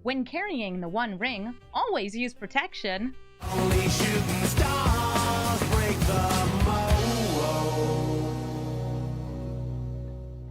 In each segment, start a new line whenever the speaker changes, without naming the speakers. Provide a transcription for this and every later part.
When carrying the One Ring, always use protection.
Only shooting stars break the mold.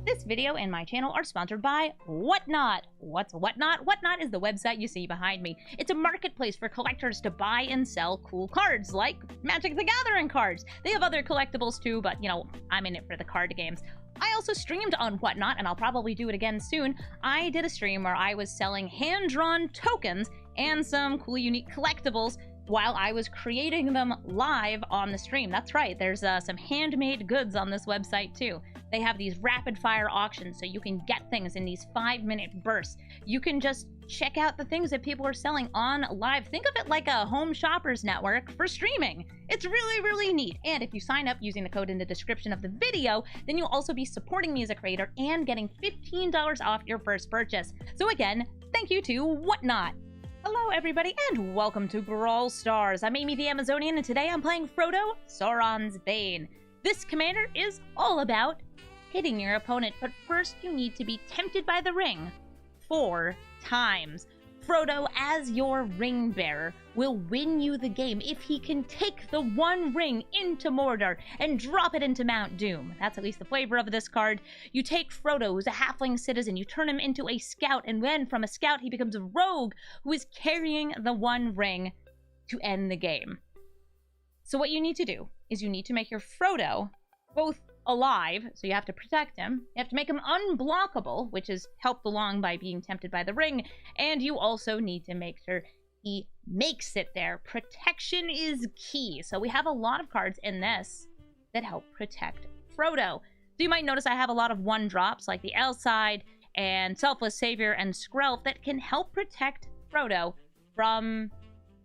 This video and my channel are sponsored by Whatnot. What's Whatnot? Whatnot is the website you see behind me. It's a marketplace for collectors to buy and sell cool cards, like Magic the Gathering cards. They have other collectibles too, but, you know, I'm in it for the card games. I also streamed on Whatnot, and I'll probably do it again soon. I did a stream where I was selling hand-drawn tokens and some cool, unique collectibles while I was creating them live on the stream. That's right, there's some handmade goods on this website too. They have these rapid-fire auctions, so you can get things in these 5-minute bursts. You can just check out the things that people are selling on live. Think of it like a home shoppers network for streaming. It's really, really neat. And if you sign up using the code in the description of the video, then you'll also be supporting me as a creator and getting $15 off your first purchase. So again, thank you to Whatnot. Hello everybody, and welcome to Brawl Stars. I'm Amy the Amazonian, and today I'm playing Frodo, Sauron's Bane. This commander is all about hitting your opponent, but first you need to be tempted by the ring 4 times. Frodo, as your ring bearer, will win you the game if he can take the One Ring into Mordor and drop it into Mount Doom. That's at least the flavor of this card. You take Frodo, who's a halfling citizen, you turn him into a scout, and then from a scout he becomes a rogue who is carrying the One Ring to end the game. So what you need to do is you need to make your Frodo both alive, so you have to protect him. You have to make him unblockable, which is helped along by being tempted by the ring, and you also need to make sure he makes it there. Protection is key, so we have a lot of cards in this that help protect Frodo. So you might notice I have a lot of 1-drops, like the Alseid and Selfless Savior and Skrelf, that can help protect Frodo from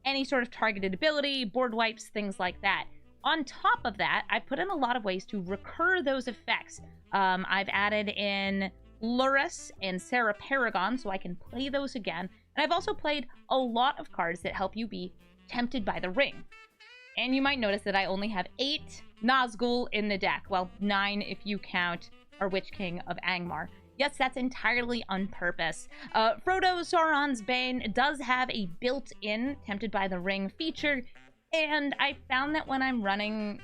any sort of targeted ability, board wipes, things like that. On top of that, I put in a lot of ways to recur those effects. I've added in Lurrus and Sarah Paragon, so I can play those again. And I've also played a lot of cards that help you be tempted by the ring. And you might notice that I only have 8 Nazgul in the deck. Well, 9 if you count our Witch King of Angmar. Yes, that's entirely on purpose. Frodo, Sauron's Bane, does have a built-in Tempted by the Ring feature. And I found that when I'm running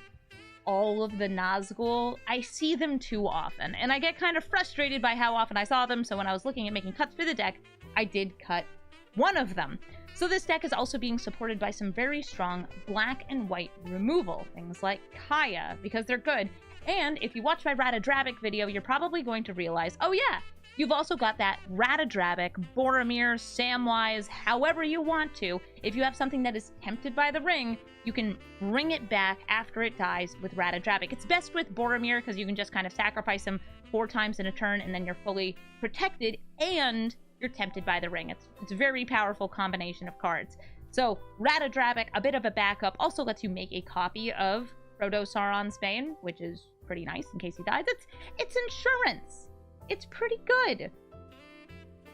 all of the Nazgul, I see them too often. And I get kind of frustrated by how often I saw them, so when I was looking at making cuts for the deck, I did cut one of them. So this deck is also being supported by some very strong black and white removal, things like Kaya, because they're good. And if you watch my Ratadrabic video, you're probably going to realize, oh yeah, you've also got that Ratadrabic, Boromir, Samwise, however you want to. If you have something that is tempted by the ring, you can bring it back after it dies with Ratadrabic. It's best with Boromir because you can just kind of sacrifice him 4 times in a turn and then you're fully protected and you're tempted by the ring. It's a very powerful combination of cards. So Ratadrabic, a bit of a backup, also lets you make a copy of Frodo Sauron's Bane, which is pretty nice in case he dies. It's insurance. It's pretty good.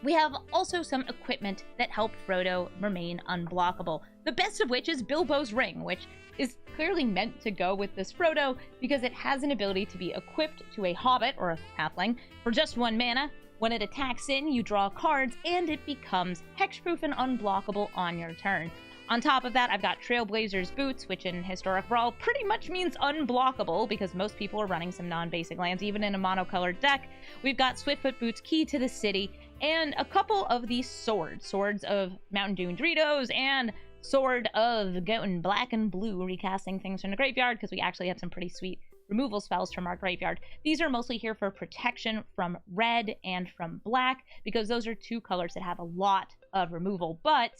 We have also some equipment that help Frodo remain unblockable. The best of which is Bilbo's Ring, which is clearly meant to go with this Frodo because it has an ability to be equipped to a hobbit or a halfling for just 1 mana. When it attacks in, you draw cards and it becomes hexproof and unblockable on your turn. On top of that, I've got Trailblazer's Boots, which in Historic Brawl pretty much means unblockable because most people are running some non-basic lands, even in a monocolored deck. We've got Swiftfoot Boots, Key to the City, and a couple of these swords. Swords of Mountain Dew and Doritos, and Sword of going black and blue, recasting things from the graveyard, because we actually have some pretty sweet removal spells from our graveyard. These are mostly here for protection from red and from black, because those are 2 colors that have a lot of removal, but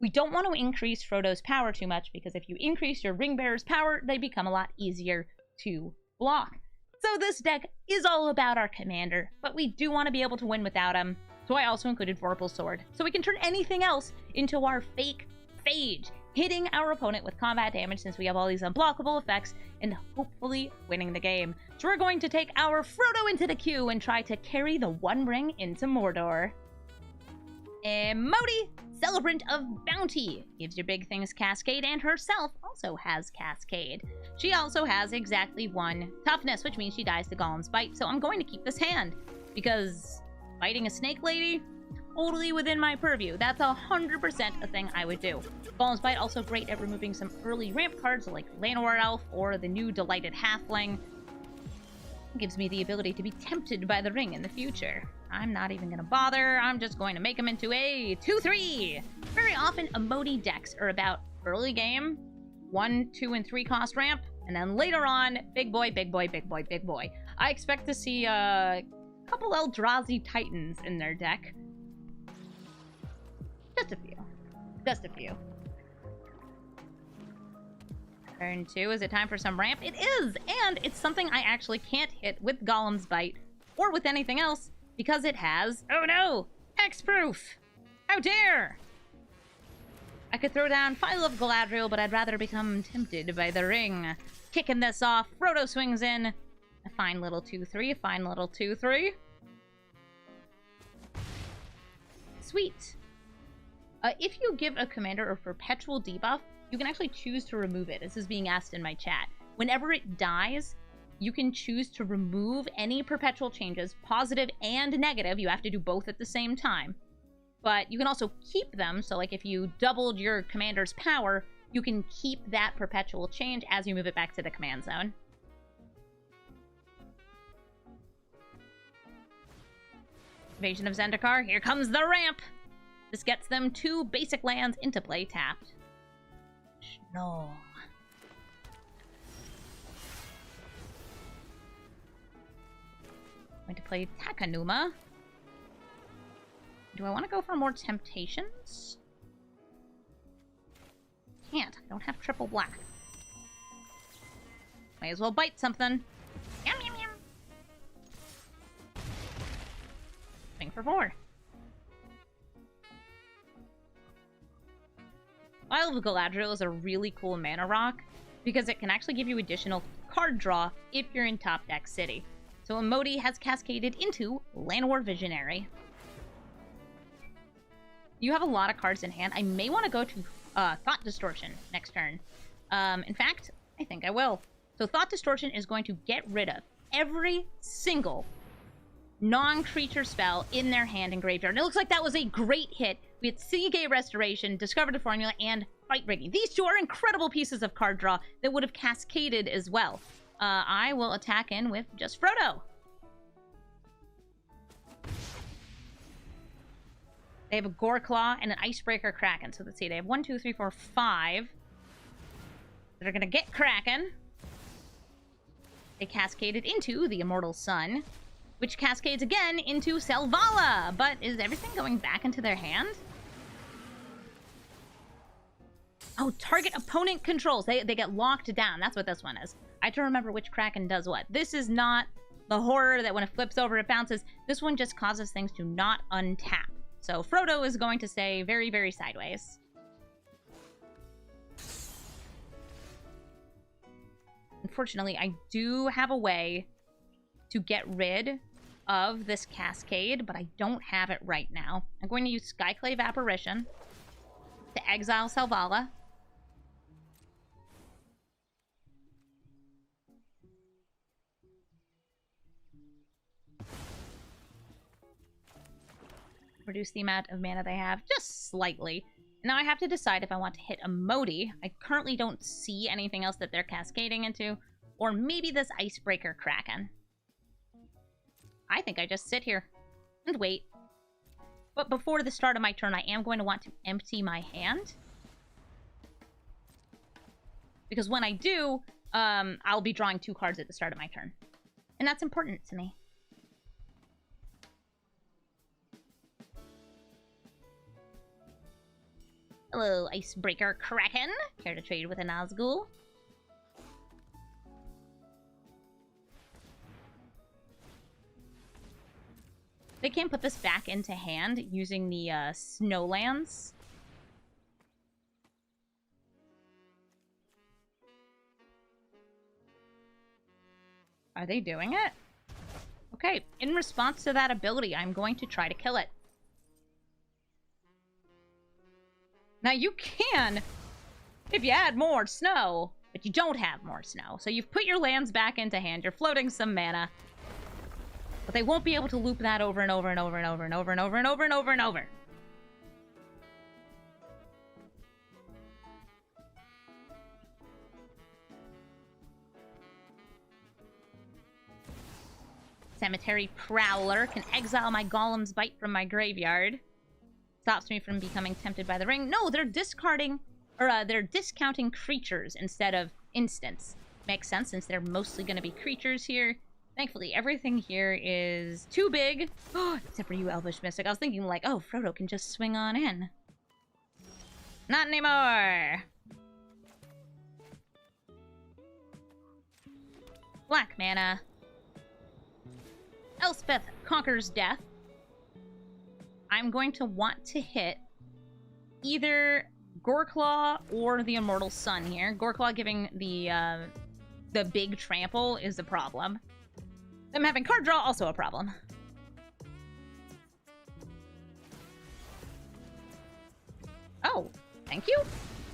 we don't want to increase Frodo's power too much, because if you increase your ring bearer's power, they become a lot easier to block. So this deck is all about our commander, but we do want to be able to win without him. So I also included Vorpal Sword, so we can turn anything else into our fake Phage, hitting our opponent with combat damage since we have all these unblockable effects, and hopefully winning the game. So we're going to take our Frodo into the queue and try to carry the One Ring into Mordor. Modi, Celebrant of Bounty, gives your big things Cascade, and herself also has Cascade. She also has exactly 1 toughness, which means she dies to Golem's Bite, so I'm going to keep this hand, because fighting a snake lady, totally within my purview. That's 100% a thing I would do. Golem's Bite also great at removing some early ramp cards like Llanowar Elf or the new Delighted Halfling. Gives me the ability to be tempted by the ring in the future. I'm not even gonna bother. I'm just going to make him into a 2/3. Very often, Emoti decks are about early game, 1, 2, and 3 cost ramp, and then later on, big boy, big boy, big boy, big boy. I expect to see a couple Eldrazi Titans in their deck. Just a few. Just a few. Turn 2, is it time for some ramp? It is! And it's something I actually can't hit with Golem's Bite, or with anything else, because it has, oh no, X-Proof! How dare! I could throw down Phial of Galadriel, but I'd rather become tempted by the ring. Kicking this off, Frodo swings in. A fine little 2/3, a fine little 2/3. Sweet. If you give a commander a perpetual debuff, you can actually choose to remove it. This is being asked in my chat. Whenever it dies, you can choose to remove any perpetual changes, positive and negative. You have to do both at the same time. But you can also keep them, so like if you doubled your commander's power, you can keep that perpetual change as you move it back to the command zone. Invasion of Zendikar, here comes the ramp! This gets them 2 basic lands into play tapped. No. Going to play Takanuma. Do I want to go for more Temptations? Can't. I don't have triple black. May as well bite something. Yum, yum, yum. Swing for 4. Phial of Galadriel is a really cool mana rock because it can actually give you additional card draw if you're in top deck city. So Emoti has cascaded into Llanowar Visionary. You have a lot of cards in hand. I may want to go to Thought Distortion next turn. In fact, I think I will. So Thought Distortion is going to get rid of every single non-creature spell in their hand and graveyard. And it looks like that was a great hit. We had Seagate Restoration, Discovered the Formula, and Fight Rigging. These 2 are incredible pieces of card draw that would have cascaded as well. I will attack in with just Frodo. They have a Goreclaw and an Icebreaker Kraken. So let's see, they have 1, 2, 3, 4, 5 that are going to get Kraken. They cascaded into the Immortal Sun, which cascades again into Selvala. But is everything going back into their hand? Oh, target opponent controls. They get locked down. That's what this one is. I have to remember which Kraken does what. This is not the horror that when it flips over, it bounces. This one just causes things to not untap. So Frodo is going to stay very, very sideways. Unfortunately, I do have a way to get rid of this cascade, but I don't have it right now. I'm going to use Skyclave Apparition to exile Selvala. Reduce the amount of mana they have just slightly. Now I have to decide if I want to hit Emoti. I currently don't see anything else that they're cascading into. Or maybe this Icebreaker Kraken. I think I just sit here and wait. But before the start of my turn, I am going to want to empty my hand. Because when I do, I'll be drawing 2 cards at the start of my turn. And that's important to me. Hello, Icebreaker Kraken. Care to trade with a Nazgul? They can put this back into hand using the Snowlands. Are they doing it? Okay, in response to that ability, I'm going to try to kill it. Now you can, if you add more snow, but you don't have more snow. So you've put your lands back into hand, you're floating some mana. But they won't be able to loop that over and over and over and over and over and over and over and over and over. Cemetery Prowler can exile my Golem's Bite from my graveyard. Stops me from becoming tempted by the ring. No, they're discarding, or they're discounting creatures instead of instants. Makes sense since they're mostly going to be creatures here. Thankfully, everything here is too big. Except for you, Elvish Mystic. I was thinking like, oh, Frodo can just swing on in. Not anymore. Black mana. Elspeth conquers death. I'm going to want to hit either Goreclaw or the Immortal Sun here. Goreclaw giving the big trample is a problem. Them having card draw, also a problem. Oh, thank you.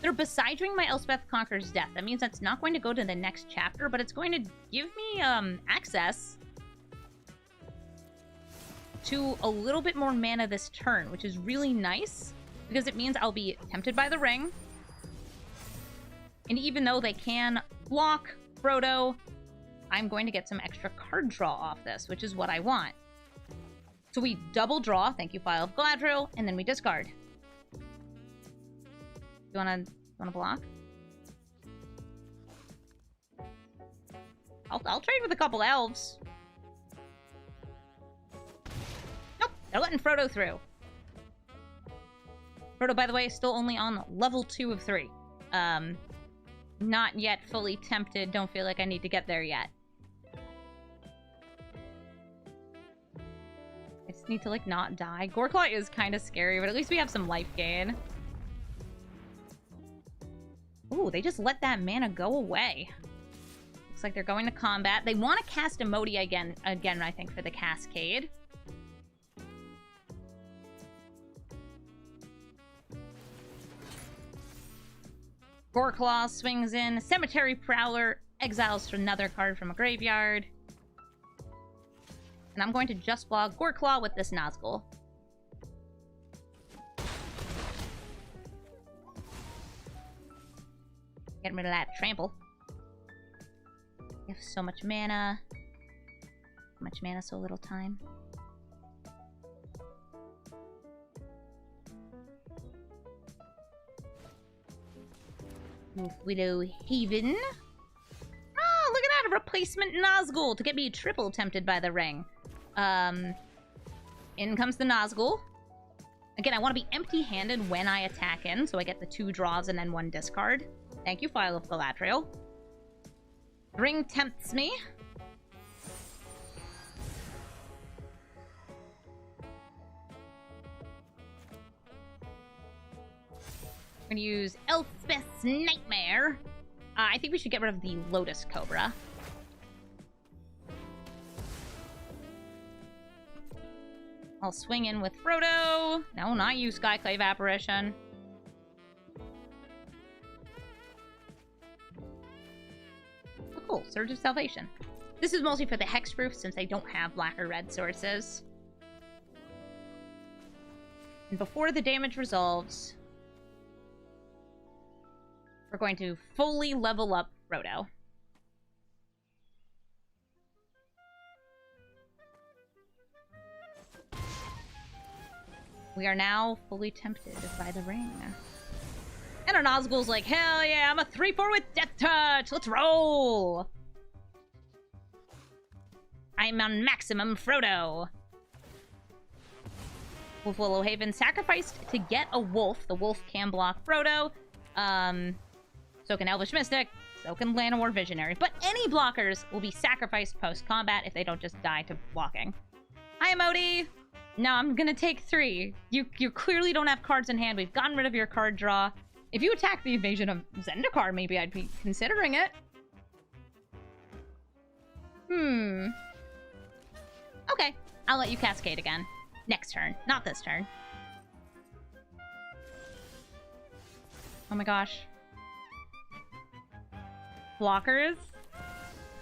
They're besieging my Elspeth Conquers Death. That means that's not going to go to the next chapter, but it's going to give me access to a little bit more mana this turn, which is really nice, because it means I'll be tempted by the ring. And even though they can block Frodo, I'm going to get some extra card draw off this, which is what I want. So we double draw, thank you, File of Galadriel, and then we discard. You wanna block? I'll trade with a couple elves. Nope, they're letting Frodo through. Frodo, by the way, is still only on level 2 of 3. Not yet fully tempted. Don't feel like I need to get there yet. I just need to, like, not die. Goreclaw is kind of scary, but at least we have some life gain. Ooh, they just let that mana go away. Looks like they're going to combat. They want to cast Emeria again, I think, for the Cascade. Goreclaw swings in. Cemetery Prowler exiles another card from a graveyard. And I'm going to just block Goreclaw with this Nazgul. Getting rid of that trample. You have so much mana. So much mana, so little time. Willow Haven. Oh, look at that! A replacement Nazgul to get me triple tempted by the ring. In comes the Nazgul. Again, I want to be empty-handed when I attack in, so I get the 2 draws and then 1 discard. Thank you, File of Galadriel. Ring tempts me. I'm gonna use Elspeth's Nightmare. I think we should get rid of the Lotus Cobra. I'll swing in with Frodo. No, not you, Skyclave Apparition. Oh, cool. Surge of Salvation. This is mostly for the hexproof since they don't have black or red sources. And before the damage resolves, we're going to fully level up Frodo. We are now fully tempted by the ring. And our Nazgul's like, hell yeah, I'm a 3/4 with Death Touch! Let's roll! I'm on maximum Frodo. Wolf Willow Haven sacrificed to get a wolf. The wolf can block Frodo. So can Elvish Mystic. So can Llanowar Visionary. But any blockers will be sacrificed post-combat if they don't just die to blocking. Hi, Emoti! No, I'm gonna take 3. You clearly don't have cards in hand. We've gotten rid of your card draw. If you attack the Invasion of Zendikar, maybe I'd be considering it. Okay, I'll let you Cascade again. Next turn, not this turn. Oh my gosh. Blockers?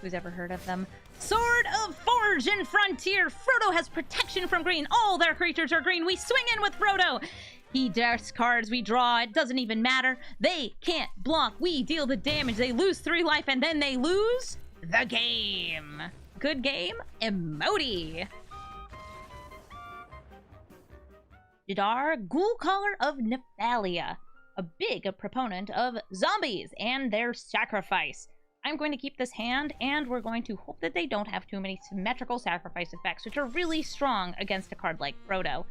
Who's ever heard of them? Sword of Forge and Frontier. Frodo has protection from green. All their creatures are green. We swing in with Frodo. He discards, we draw, it doesn't even matter. They can't block, we deal the damage. They lose 3 life and then they lose the game. Good game, emoji. Jadar, Ghoulcaller of Nephalia, a big proponent of zombies and their sacrifice. I'm going to keep this hand, and we're going to hope that they don't have too many symmetrical sacrifice effects, which are really strong against a card like Frodo.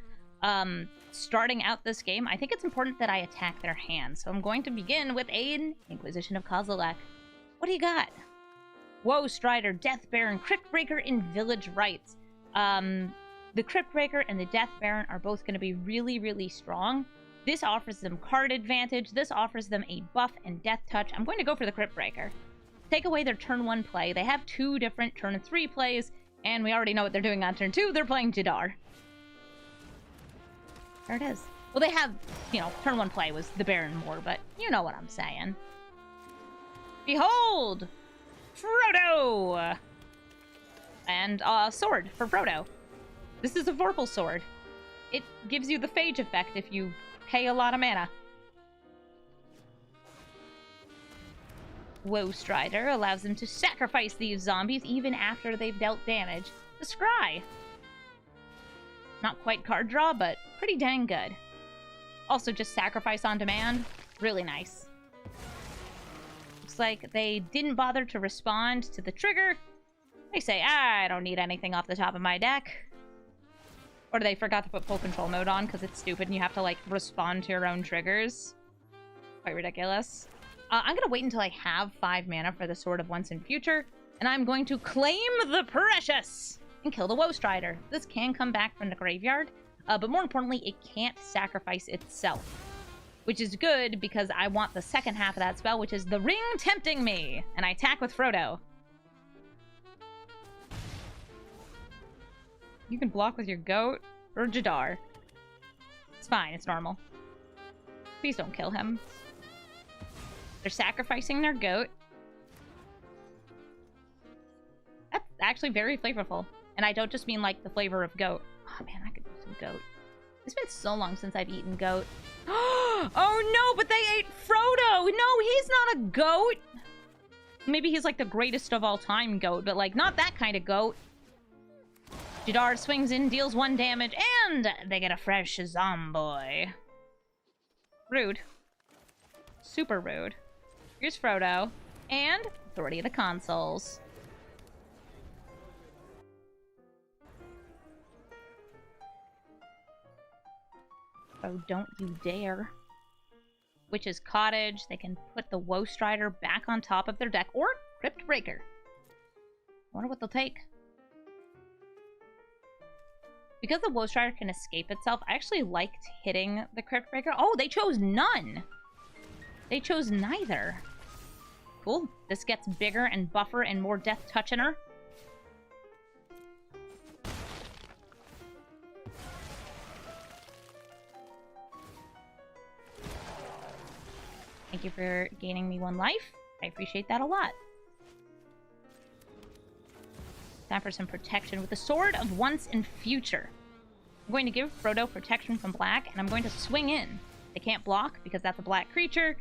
Starting out this game, I think it's important that I attack their hand, so I'm going to begin with an Inquisition of Kozilek. What do you got? Woe Strider, Death Baron, Crypt Breaker, and Village Rites. The Crypt Breaker and the Death Baron are both going to be really, really strong. This offers them card advantage. This offers them a buff and death touch. I'm going to go for the Crypt Breaker. Take away their turn 1 play. They have 2 different turn 3 plays, and we already know what they're doing on turn 2. They're playing Jadar. There it is. Well, they have, you know, turn 1 play was the Baron more, but you know what I'm saying. Behold! Frodo! And sword for Frodo. This is a Vorpal Sword. It gives you the Phage effect if you pay a lot of mana. Woe Strider allows them to sacrifice these zombies even after they've dealt damage. The Scry. Not quite card draw, but pretty dang good. Also just sacrifice on demand. Really nice. Looks like they didn't bother to respond to the trigger. They say, I don't need anything off the top of my deck. Or they forgot to put full control mode on because it's stupid and you have to, like, respond to your own triggers. Quite ridiculous. I'm going to wait until I have 5 mana for the Sword of Once and Future, and I'm going to claim the Precious and kill the Woe Strider. This can come back from the graveyard, but more importantly, it can't sacrifice itself. Which is good because I want the second half of that spell, which is the Ring Tempting Me, and I attack with Frodo. You can block with your goat or Jadar. It's fine, it's normal. Please don't kill him. They're sacrificing their goat. That's actually very flavorful. And I don't just mean like the flavor of goat. Oh man, I could do some goat. It's been so long since I've eaten goat. Oh no, but they ate Frodo! No, he's not a goat! Maybe he's like the greatest of all time goat, but like not that kind of goat. Jadar swings in, deals 1 damage, and they get a fresh zomboy. Rude. Super rude. Here's Frodo, and Authority of the Consuls. Oh, don't you dare. Witch's Cottage. They can put the Woe Strider back on top of their deck, or Crypt Breaker. I wonder what they'll take. Because the Woe Strider can escape itself, I actually liked hitting the Crypt Breaker. Oh, they chose none! They chose neither. Cool. This gets bigger and buffer and more death touch in her. Thank you for gaining me 1 life. I appreciate that a lot. Time for some protection with the Sword of Once and Future. I'm going to give Frodo protection from black, and I'm going to swing in. They can't block because that's a black creature.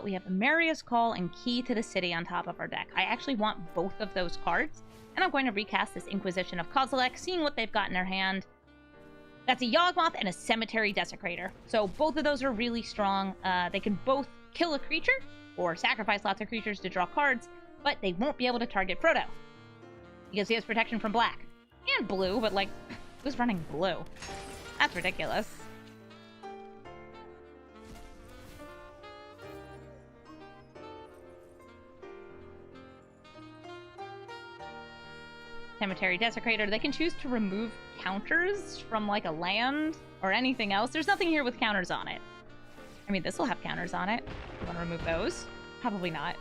We have Emeria's Call and Key to the City on top of our deck. I actually want both of those cards, and I'm going to recast this Inquisition of Kozilek, seeing what they've got in their hand. That's a Yawgmoth and a Cemetery Desecrator. So both of those are really strong. They can both kill a creature or sacrifice lots of creatures to draw cards, but they won't be able to target Frodo because he has protection from black and blue, but like, who's running blue? That's ridiculous. Cemetery Desecrator, they can choose to remove counters from like a land or anything else. There's nothing here with counters on it. I mean, this will have counters on it. You want to remove those? Probably not.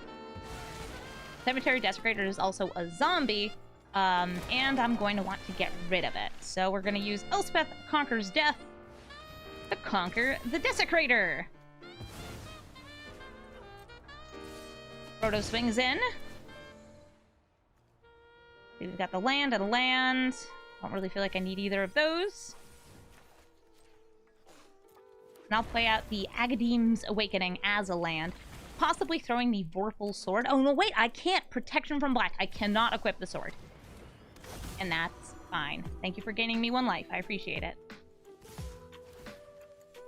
Cemetery Desecrator is also a zombie, and I'm going to want to get rid of it. So we're going to use Elspeth Conquers Death to conquer the Desecrator. Frodo swings in. We've got the land and land. Don't really feel like I need either of those. And I'll play out the Agadeem's Awakening as a land. Possibly throwing the Vorpal Sword. Oh, no, wait, I can't. Protection from black. I cannot equip the sword. And that's fine. Thank you for gaining me 1 life. I appreciate it.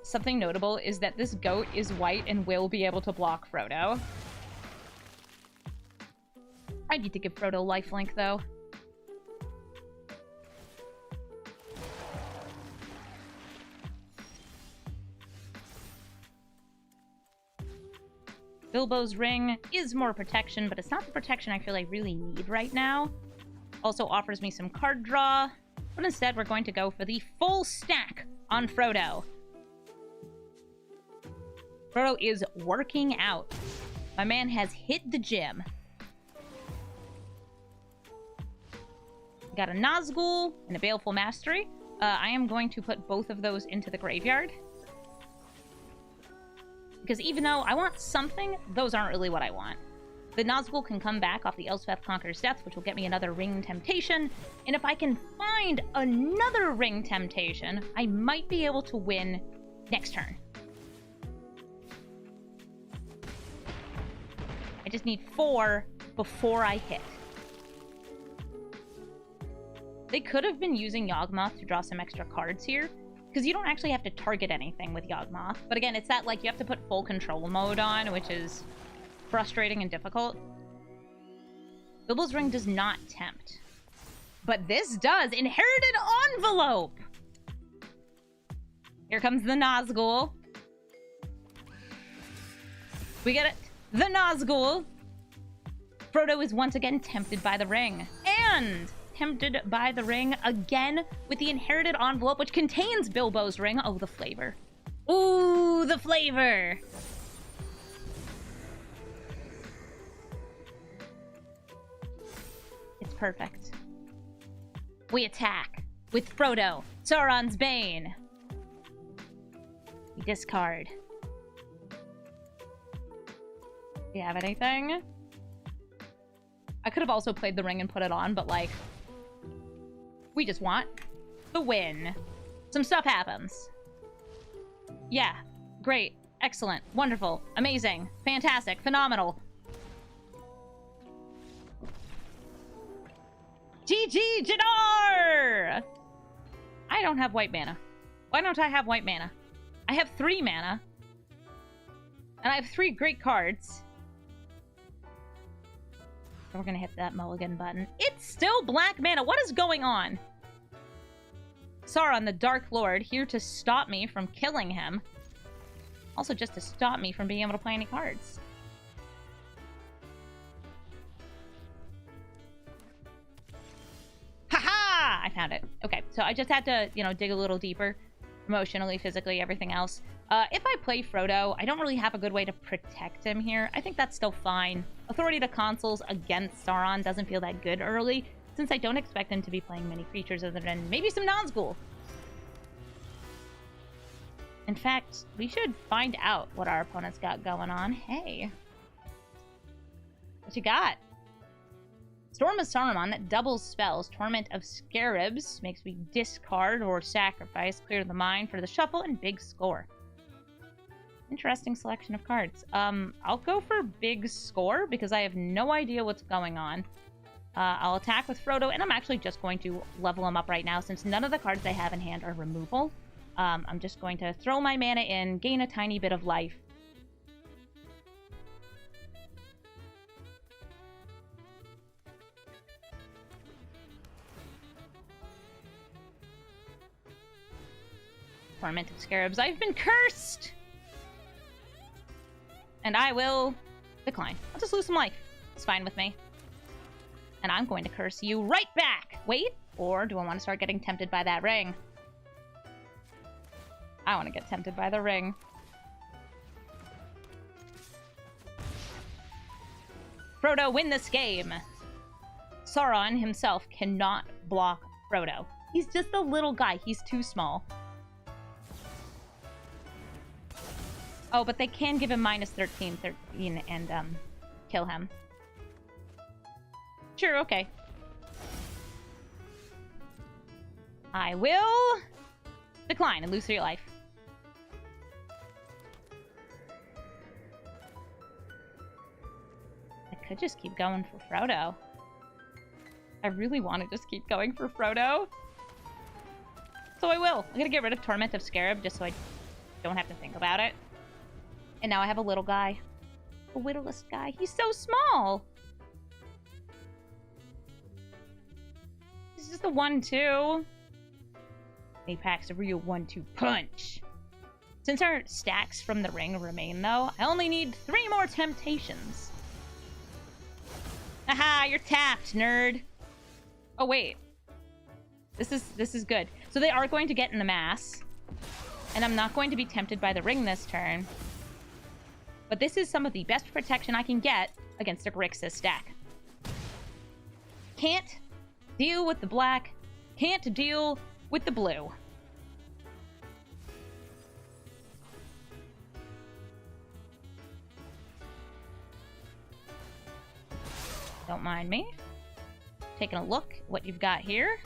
Something notable is that this goat is white and will be able to block Frodo. I need to give Frodo lifelink, though. Bilbo's Ring is more protection, but it's not the protection I feel I really need right now. Also offers me some card draw, but instead we're going to go for the full stack on Frodo. Frodo is working out. My man has hit the gym. Got a Nazgul and a Baleful Mastery. I am going to put both of those into the graveyard. Because even though I want something, those aren't really what I want. The Nazgul can come back off the Elspeth Conqueror's Death, which will get me another Ring Temptation. And if I can find another Ring Temptation, I might be able to win next turn. I just need 4 before I hit. They could have been using Yawgmoth to draw some extra cards here, because you don't actually have to target anything with Yawgmoth. But again, it's that, like, you have to put full control mode on, which is frustrating and difficult. Bilbo's Ring does not tempt. But this does! Inherited Envelope! Here comes the Nazgul. We get it. The Nazgul. Frodo is once again tempted by the ring. And tempted by the ring again with the Inherited Envelope, which contains Bilbo's Ring. Oh, the flavor. Ooh, the flavor. It's perfect. We attack with Frodo, Sauron's Bane. We discard. Do you have anything? I could have also played the ring and put it on, but like, we just want the win. Some stuff happens. Yeah, great, excellent, wonderful, amazing, fantastic, phenomenal. GG, Jadar! I don't have white mana. Why don't I have white mana? I have 3 mana. And I have 3 great cards. We're gonna hit that mulligan button. It's still black mana. What is going on? Sauron, the Dark Lord, here to stop me from killing him. Also just to stop me from being able to play any cards. Haha! I found it. Okay, so I just had to, dig a little deeper. Emotionally, physically, everything else. If I play Frodo, I don't really have a good way to protect him here. I think that's still fine. Authority to Consuls against Sauron doesn't feel that good early, since I don't expect him to be playing many creatures other than maybe some Nazgul. In fact, we should find out what our opponent's got going on. Hey. What you got? Storm of Saruman that doubles spells. Torment of Scarabs makes me discard or sacrifice. Clear the mind for the shuffle and big score. Interesting selection of cards. I'll go for big score because I have no idea what's going on. I'll attack with Frodo, and I'm actually just going to level him up right now since none of the cards I have in hand are removal. I'm just going to throw my mana in, gain a tiny bit of life. Torment of Scarabs. I've been cursed! And I will decline. I'll just lose some life. It's fine with me. And I'm going to curse you right back! Wait, or do I want to start getting tempted by that ring? I want to get tempted by the ring. Frodo, win this game! Sauron himself cannot block Frodo. He's just a little guy. He's too small. Oh, but they can give him -13, and kill him. Sure, okay. I will decline and lose 3 life. I could just keep going for Frodo. I really want to just keep going for Frodo. So I will. I'm going to get rid of Torment of Scarab just so I don't have to think about it. And now I have a little guy. A widowless guy. He's so small. This is the 1-2. He packs a real 1-2 punch. Since our stacks from the ring remain, though, I only need 3 more temptations. Aha, you're tapped, nerd. Oh, wait. This is good. So they are going to get in the mass. And I'm not going to be tempted by the ring this turn. But this is some of the best protection I can get against a Grixis stack. Can't deal with the black. Can't deal with the blue. Don't mind me. Taking a look at what you've got here.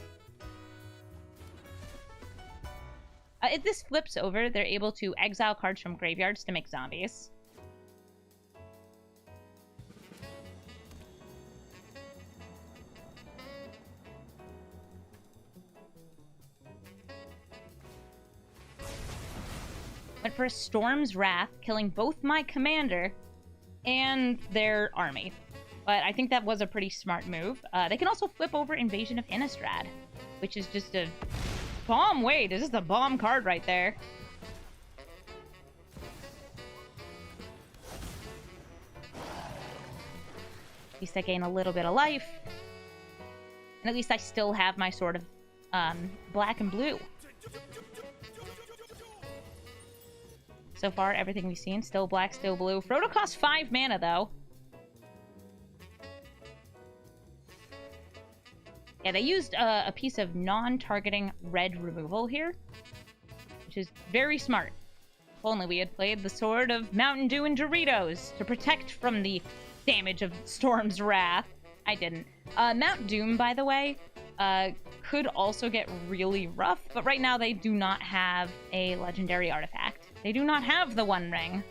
If this flips over, they're able to exile cards from graveyards to make zombies. Went for a Storm's Wrath, killing both my commander and their army. But I think that was a pretty smart move. They can also flip over Invasion of Innistrad, which is just a bomb. Wait, this is a bomb card right there. At least I gain a little bit of life. And at least I still have my sort of black and blue. So far, everything we've seen, still black, still blue. Frodo costs 5 mana, though. Yeah, they used a piece of non-targeting red removal here, which is very smart. If only we had played the Sword of Mountain Dew and Doritos to protect from the damage of Storm's Wrath. I didn't. Mount Doom, by the way, could also get really rough, but right now they do not have a legendary artifact. They do not have the One Ring.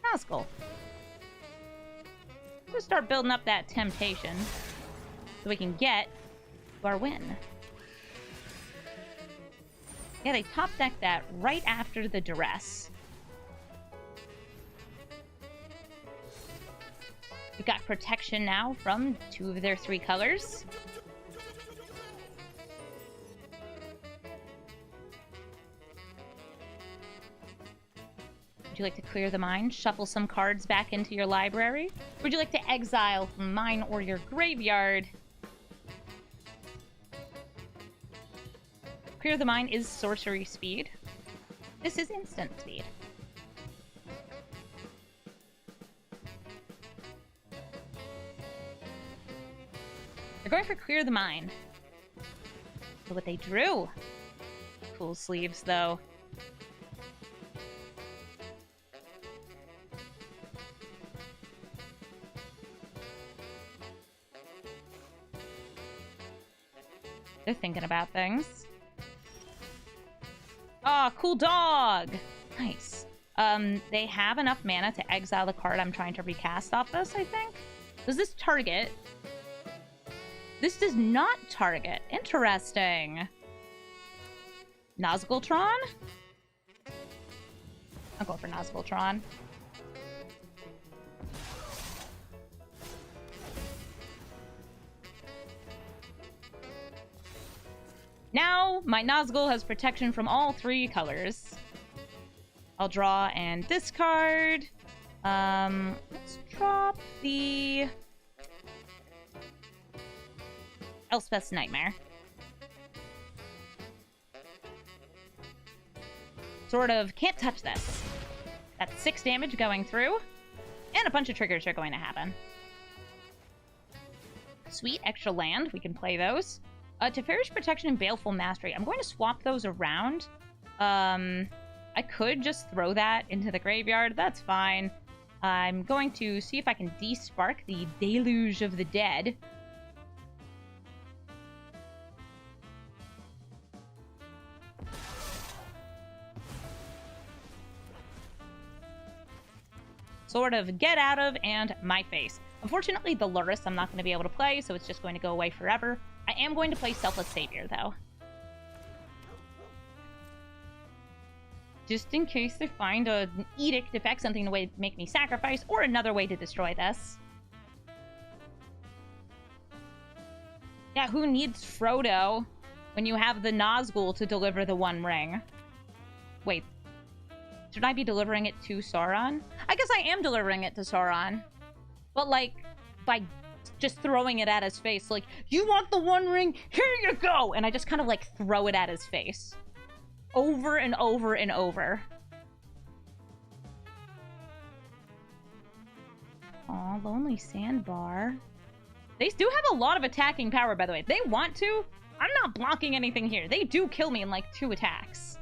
Nazgul. Let's start building up that temptation so we can get to our win. Yeah, they top decked that right after the Duress. We've got protection now from 2 of their 3 colors. Would you like to clear the mind, shuffle some cards back into your library? Or would you like to exile from mine or your graveyard? Clear the mind is sorcery speed. This is instant speed. They're going for clear the mind. Look what they drew. Cool sleeves, though. They're thinking about things. Oh, cool dog! Nice. They have enough mana to exile the card I'm trying to recast off this, I think. Does this target? This does not target. Interesting. Nazgultron? I'll go for Nazgultron. Now, my Nazgul has protection from all 3 colors. I'll draw and discard. Let's drop the Elspeth's Nightmare. Sort of can't touch this. That's 6 damage going through, and a bunch of triggers are going to happen. Sweet, extra land. We can play those. Teferi's Protection and Baleful Mastery. I'm going to swap those around. I could just throw that into the graveyard. That's fine. I'm going to see if I can despark the Deluge of the Dead. Sort of get out of and my face. Unfortunately, the Lurrus I'm not going to be able to play, so it's just going to go away forever. I am going to play Selfless Savior, though. Just in case they find an edict effect, something to make me sacrifice, or another way to destroy this. Yeah, who needs Frodo when you have the Nazgul to deliver the One Ring? Wait. Should I be delivering it to Sauron? I guess I am delivering it to Sauron. But, like, by just throwing it at his face. Like, you want the One Ring? Here you go! And I just kind of, like, throw it at his face. Over and over and over. Aw, Lonely Sandbar. They do have a lot of attacking power, by the way. If they want to, I'm not blocking anything here. They do kill me in, like, 2 attacks.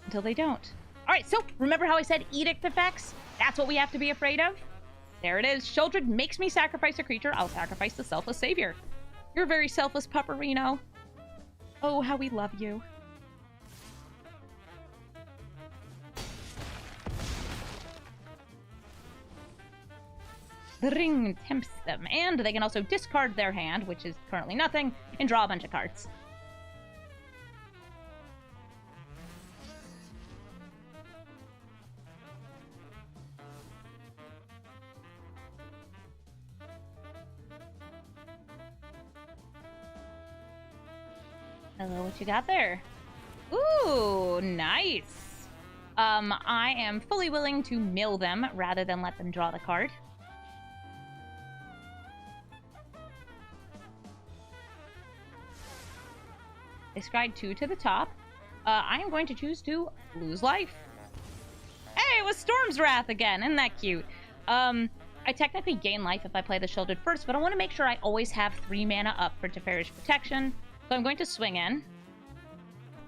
Until they don't. Alright, so remember how I said edict effects? That's what we have to be afraid of? There it is. Sheoldred makes me sacrifice a creature. I'll sacrifice the Selfless Savior. You're very selfless, Pupperino. Oh, how we love you. The ring tempts them, and they can also discard their hand, which is currently nothing, and draw a bunch of cards. Hello, what you got there? Ooh, nice. I am fully willing to mill them rather than let them draw the card. They scryed 2 to the top. I am going to choose to lose life. Hey, it was Storm's Wrath again. Isn't that cute? I technically gain life if I play the Sheoldred first, but I want to make sure I always have 3 mana up for Teferi's Protection. So I'm going to swing in.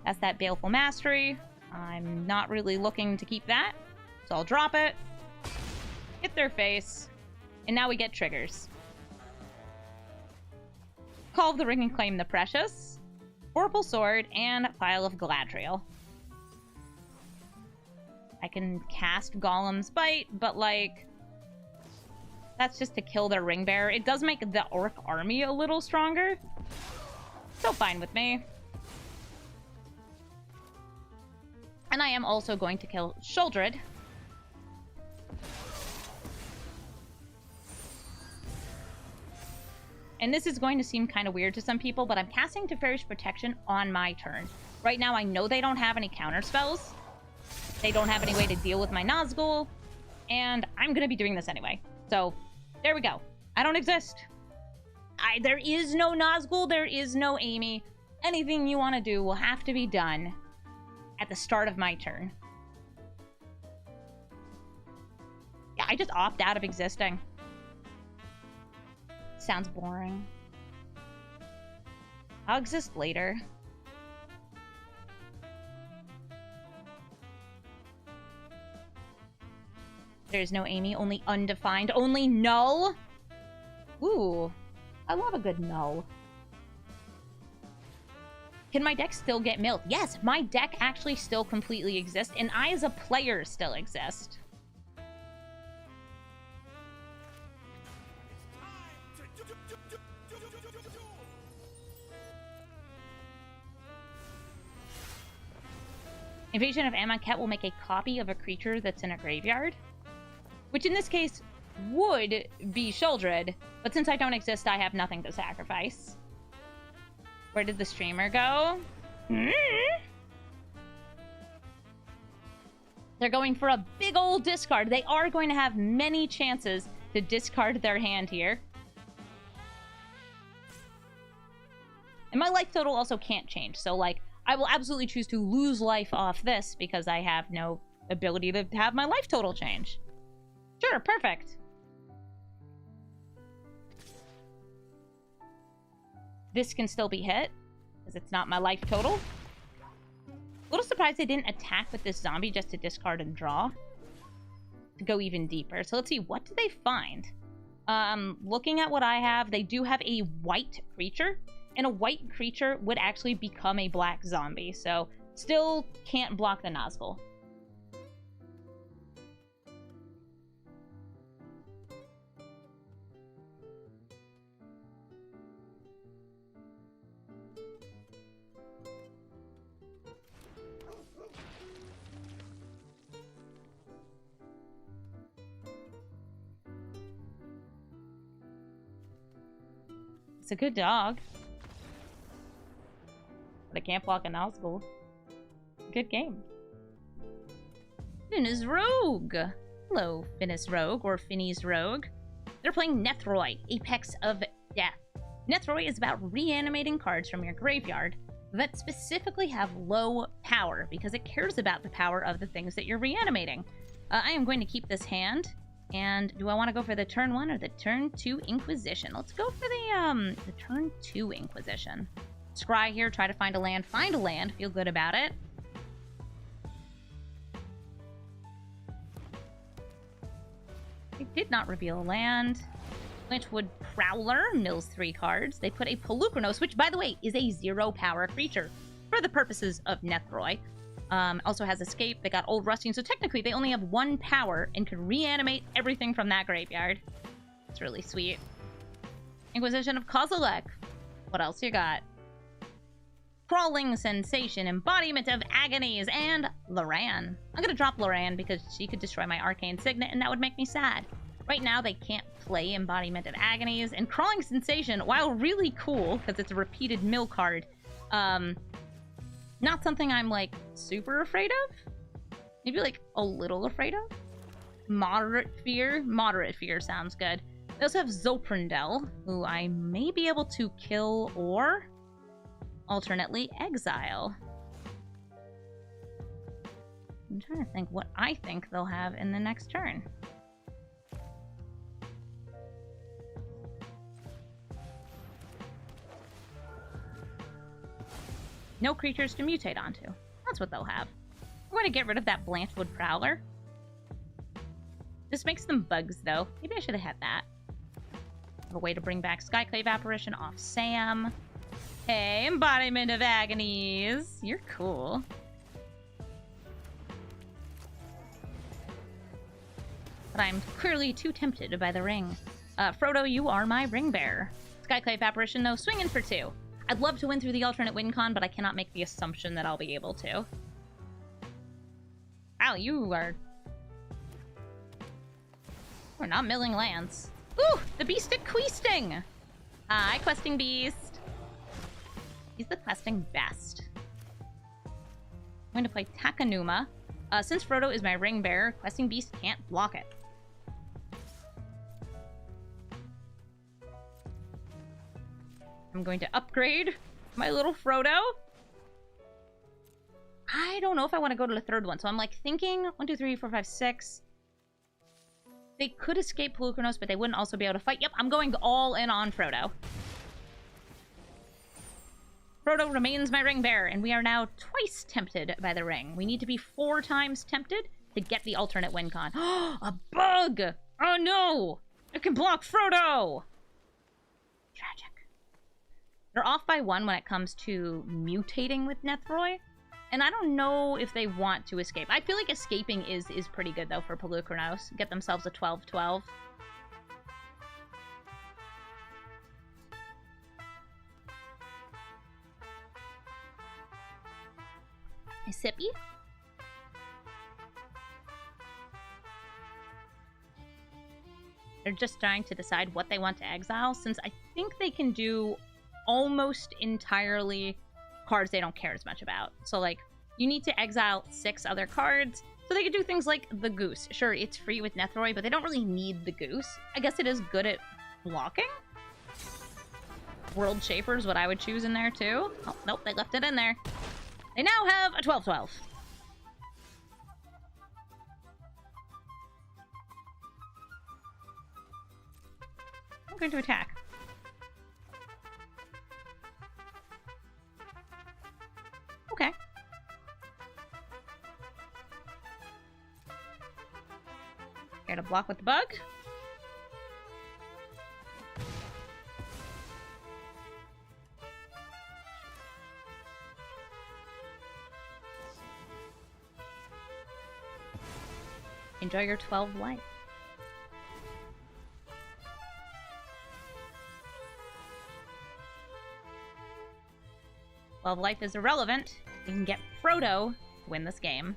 That's that Baleful Mastery. I'm not really looking to keep that, so I'll drop it. Hit their face. And now we get triggers. Call of the Ring and claim the Precious. Vorpal Sword and Pile of Galadriel. I can cast Golem's Bite, but like... that's just to kill their ring bearer. It does make the orc army a little stronger. Still fine with me. And I am also going to kill Sheoldred. And this is going to seem kind of weird to some people, but I'm casting Teferi's Protection on my turn. Right now, I know they don't have any counter spells. They don't have any way to deal with my Nazgul. And I'm going to be doing this anyway. So, there we go. I don't exist. There is no Nazgul, there is no Amy. Anything you want to do will have to be done at the start of my turn. Yeah, I just opt out of existing. Sounds boring. I'll exist later. There's no Amy, only undefined, only null. Ooh. I love a good null. Can my deck still get milled? Yes, my deck actually still completely exists, and I as a player still exist. Invasion of Amonkhet will make a copy of a creature that's in a graveyard, which in this case would be Sheoldred, but since I don't exist, I have nothing to sacrifice. Where did the streamer go? They're going for a big old discard. They are going to have many chances to discard their hand here. And my life total also can't change, so like, I will absolutely choose to lose life off this because I have no ability to have my life total change. Sure, perfect. This can still be hit, because it's not my life total. little surprised they didn't attack with this zombie just to discard and draw. To go even deeper. So let's see, what do they find? Looking at what I have, they do have a white creature. And a white creature would actually become a black zombie. So still can't block the Nazgul. It's a good dog. But I can't block a Nazgul. Good game. Finis Rogue. Hello, Finis Rogue, or Finis Rogue. They're playing Nethroi, Apex of Death. Nethroi is about reanimating cards from your graveyard that specifically have low power, because it cares about the power of the things that you're reanimating. I am going to keep this hand. And do I want to go for the turn 1 or the turn 2 Inquisition? Let's go for the turn 2 Inquisition. Scry here, try to find a land. Find a land, feel good about it. They did not reveal a land. Lynchwood Prowler mills 3 cards. They put a Polukranos, which, by the way, is a 0 power creature for the purposes of Nethroi. Also has Escape. They got Old Rusting, so technically they only have 1 power and can reanimate everything from that graveyard. It's really sweet. Inquisition of Kozilek. What else you got? Crawling Sensation, Embodiment of Agonies, and Loran. I'm gonna drop Loran because she could destroy my Arcane Signet, and that would make me sad. Right now, they can't play Embodiment of Agonies, and Crawling Sensation, while really cool, because it's a repeated mill card, not something I'm, like, super afraid of. Maybe, like, a little afraid of. Moderate fear? Moderate fear sounds good. They also have Zoprindel, who I may be able to kill or alternately exile. I'm trying to think what I think they'll have in the next turn. No creatures to mutate onto. That's what they'll have. We're going to get rid of that Blanchwood Prowler. This makes them bugs, though. Maybe I should have had that. A way to bring back Skyclave Apparition off Sam. Hey, Embodiment of Agonies. You're cool. But I'm clearly too tempted by the ring. Frodo, you are my ring bearer. Skyclave Apparition, though, swinging for 2. I'd love to win through the alternate win con, but I cannot make the assumption that I'll be able to. Wow, you are... We're not milling lands. Ooh, the Beast at Questing! Hi, Questing Beast. He's the questing best. I'm going to play Takanuma. Since Frodo is my ring bearer, Questing Beast can't block it. I'm going to upgrade my little Frodo. I don't know if I want to go to the third one, so I'm like thinking 1, 2, 3, 4, 5, 6. They could escape Polukranos, but they wouldn't also be able to fight. Yep, I'm going all in on Frodo. Frodo remains my ring bearer, and we are now twice tempted by the ring. We need to be 4 times tempted to get the alternate win con. A bug! Oh no! It can block Frodo! Tragic. They're off by 1 when it comes to mutating with Nethroi. And I don't know if they want to escape. I feel like escaping is pretty good, though, for Polukranos. Get themselves a 12-12. A sippy? They're just trying to decide what they want to exile, since I think they can do almost entirely cards they don't care as much about. So, like, you need to exile 6 other cards, so they can do things like the Goose. Sure, it's free with Nethroi, but they don't really need the Goose. I guess it is good at blocking? World Shaper is what I would choose in there, too. Oh, nope, they left it in there. They now have a 12-12. I'm going to attack. Okay. Try to block with the bug. Enjoy your 12 life. Well, life is irrelevant. You can get Frodo to win this game.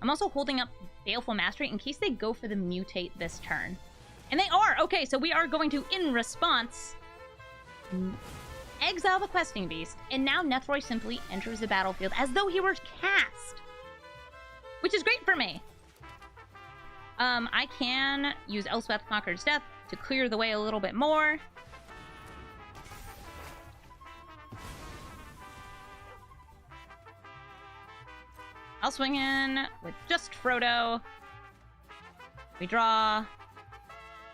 I'm also holding up Baleful Mastery in case they go for the mutate this turn. And they are! Okay, so we are going to, in response, exile the Questing Beast, and now Nethroy simply enters the battlefield as though he were cast. Which is great for me. I can use Elspeth Conqueror's Death to clear the way a little bit more. I'll swing in with just Frodo. We draw.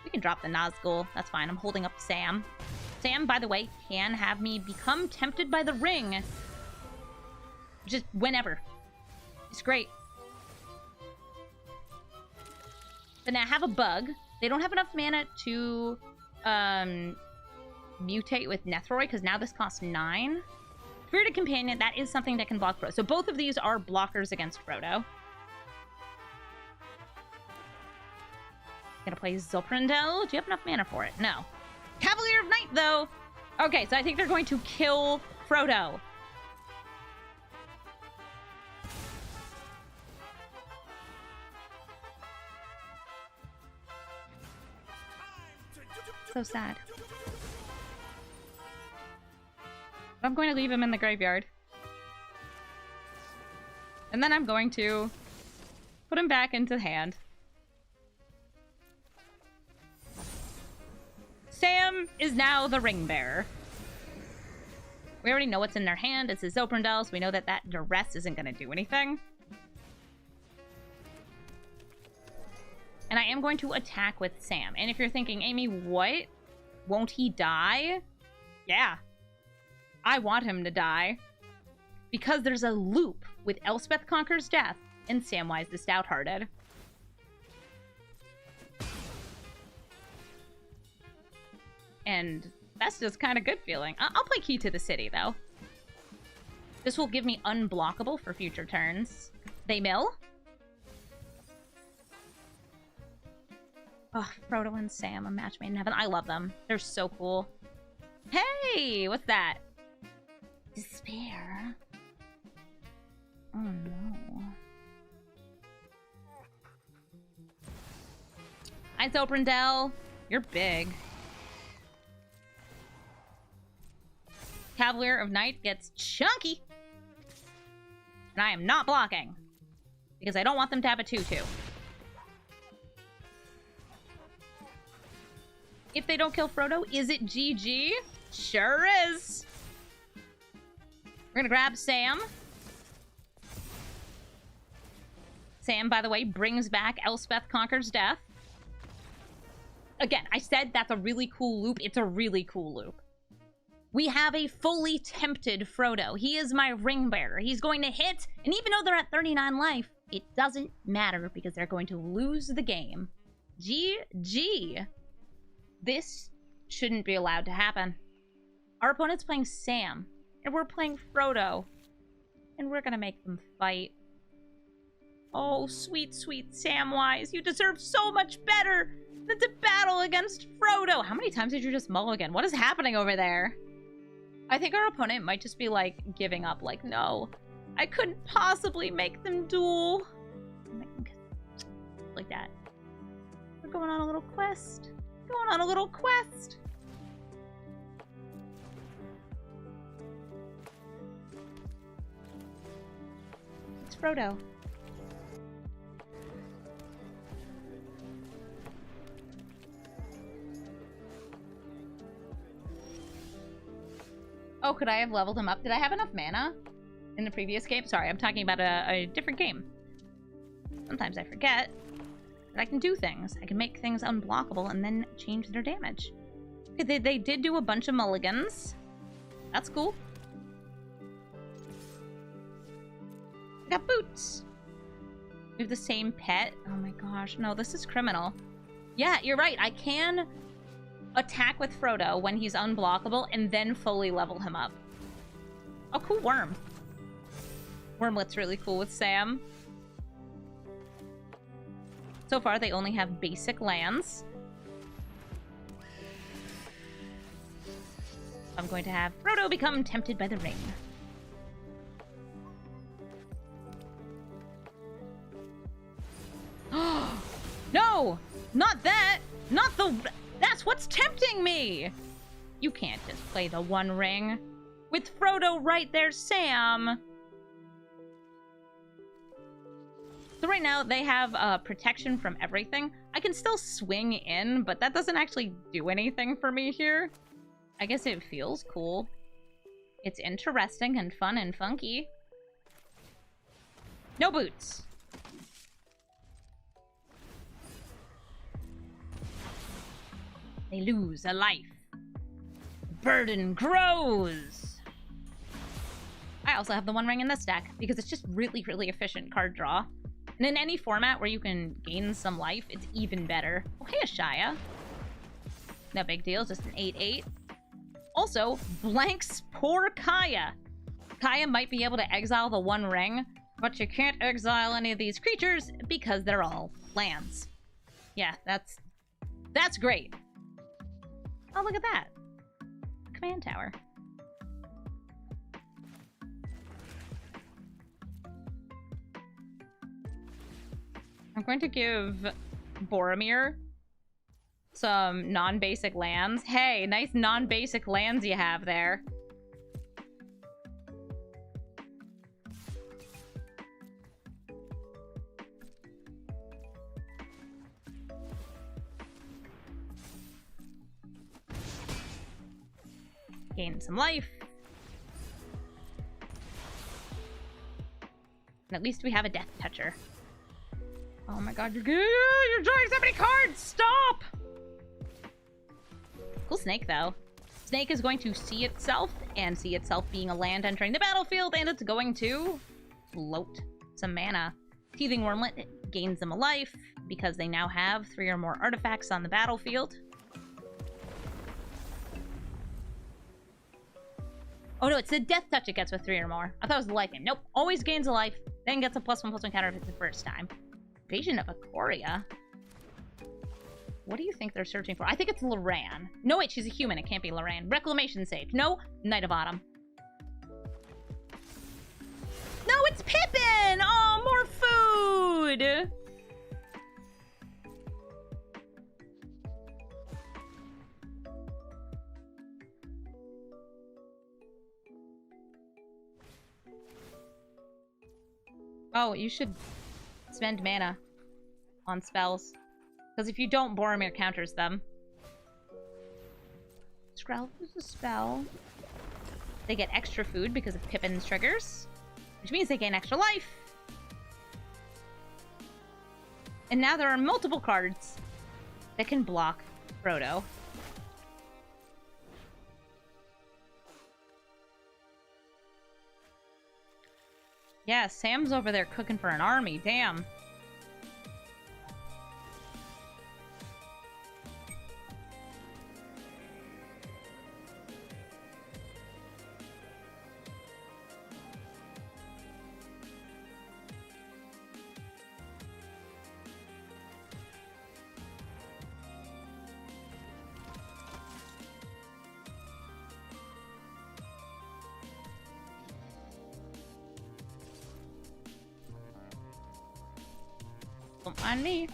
We can drop the Nazgul. That's fine. I'm holding up Sam. Sam, by the way, can have me become tempted by the ring. Just whenever. It's great. But now I have a bug. They don't have enough mana to mutate with Nethroy, because now this costs 9. Spirited Companion, that is something that can block Frodo. So both of these are blockers against Frodo. Gonna play Zilprindel. Do you have enough mana for it? No. Cavalier of Night, though! Okay, so I think they're going to kill Frodo. So sad. I'm going to leave him in the graveyard. And then I'm going to put him back into hand. Sam is now the ring bearer. We already know what's in their hand. It's a Zilprindel, so we know that that Duress isn't going to do anything. And I am going to attack with Sam. And if you're thinking, Amy, what? Won't he die? Yeah. I want him to die. Because there's a loop with Elspeth Conquers Death and Samwise the Stout-Hearted. And that's just kind of good feeling. I'll play Key to the City, though. This will give me unblockable for future turns. They mill. Oh, Frodo and Sam, a match made in heaven. I love them. They're so cool. Hey, what's that? Despair. Oh no. Hi, Zilprindel. You're big. Cavalier of Night gets chunky. And I am not blocking. Because I don't want them to have a 2-2. If they don't kill Frodo, is it GG? Sure is. We're gonna grab Sam. Sam, by the way, brings back Elspeth Conquers Death. Again, I said that's a really cool loop. It's a really cool loop. We have a fully tempted Frodo. He is my ring bearer. He's going to hit, and even though they're at 39 life, it doesn't matter because they're going to lose the game. GG. This shouldn't be allowed to happen. Our opponent's playing Sam, and we're playing Frodo. And we're gonna make them fight. Oh, sweet, sweet Samwise. You deserve so much better than to battle against Frodo. How many times did you just mulligan? What is happening over there? I think our opponent might just be, like, giving up. Like, no, I couldn't possibly make them duel. Like that. We're going on a little quest. Going on a little quest. It's Frodo. Oh, could I have leveled him up? Did I have enough mana in the previous game? Sorry, I'm talking about a different game. Sometimes I forget. But I can do things. I can make things unblockable and then change their damage. Okay, they did do a bunch of mulligans. That's cool. I got boots. We have the same pet. Oh my gosh, no, this is criminal. Yeah, you're right. I can attack with Frodo when he's unblockable and then fully level him up. Oh, cool worm. Wormlet's really cool with Sam. So far, they only have basic lands. I'm going to have Frodo become tempted by the ring. No! Not that! Not the... That's what's tempting me! You can't just play the One Ring. With Frodo right there, Sam! So right now, they have protection from everything. I can still swing in, but that doesn't actually do anything for me here. I guess it feels cool. It's interesting and fun and funky. No boots! They lose a life. The burden grows. I also have the One Ring in this deck because it's just really, really efficient card draw. And in any format where you can gain some life, it's even better. Oh, hey, Ashaya. No big deal, just an 8/8. Also, blanks poor Kaya. Kaya might be able to exile the One Ring, but you can't exile any of these creatures because they're all lands. Yeah, that's great. Oh, look at that. Command tower. I'm going to give Boromir some non-basic lands. Hey, nice non-basic lands you have there. Gain some life. And at least we have a Death Toucher. Oh my god, you're drawing so many cards! Stop! Cool snake, though. Snake is going to see itself, and see itself being a land entering the battlefield, and it's going to float some mana. Teething Wormlet gains them a life, because they now have 3 or more artifacts on the battlefield. Oh no, it's the Death Touch it gets with 3 or more. I thought it was the life name. Nope, always gains a life, then gets a +1/+1 counter if it's the first time. Invasion of Ikoria? What do you think they're searching for? I think it's Loran. No, wait, she's a human. It can't be Loran. Reclamation Sage. No, Knight of Autumn. No, it's Pippin! Oh, more food! Oh, you should spend mana on spells. Because if you don't, Boromir counters them. Skrelv is a spell. They get extra food because of Pippin's triggers. Which means they gain extra life. And now there are multiple cards that can block Frodo. Yeah, Sam's over there cooking for an army. Damn. Don't mind me.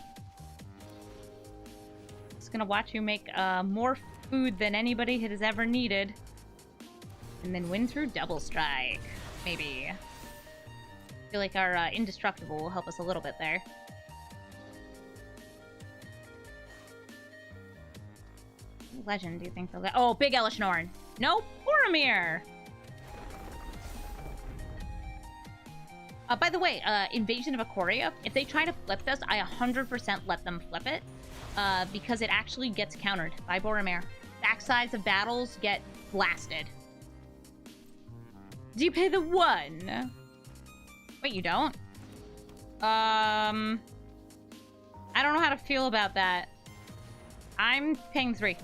Just gonna watch you make more food than anybody has ever needed. And then win through Double Strike. Maybe. I feel like our Indestructible will help us a little bit there. What legend do you think they'll get? Oh, Big Elish Norn. No, Boromir! By the way, Invasion of Ikoria, if they try to flip this, I 100% let them flip it, because it actually gets countered by Boromir. Backsides of battles get blasted. Do you pay the 1? Wait, you don't? I don't know how to feel about that. I'm paying 3.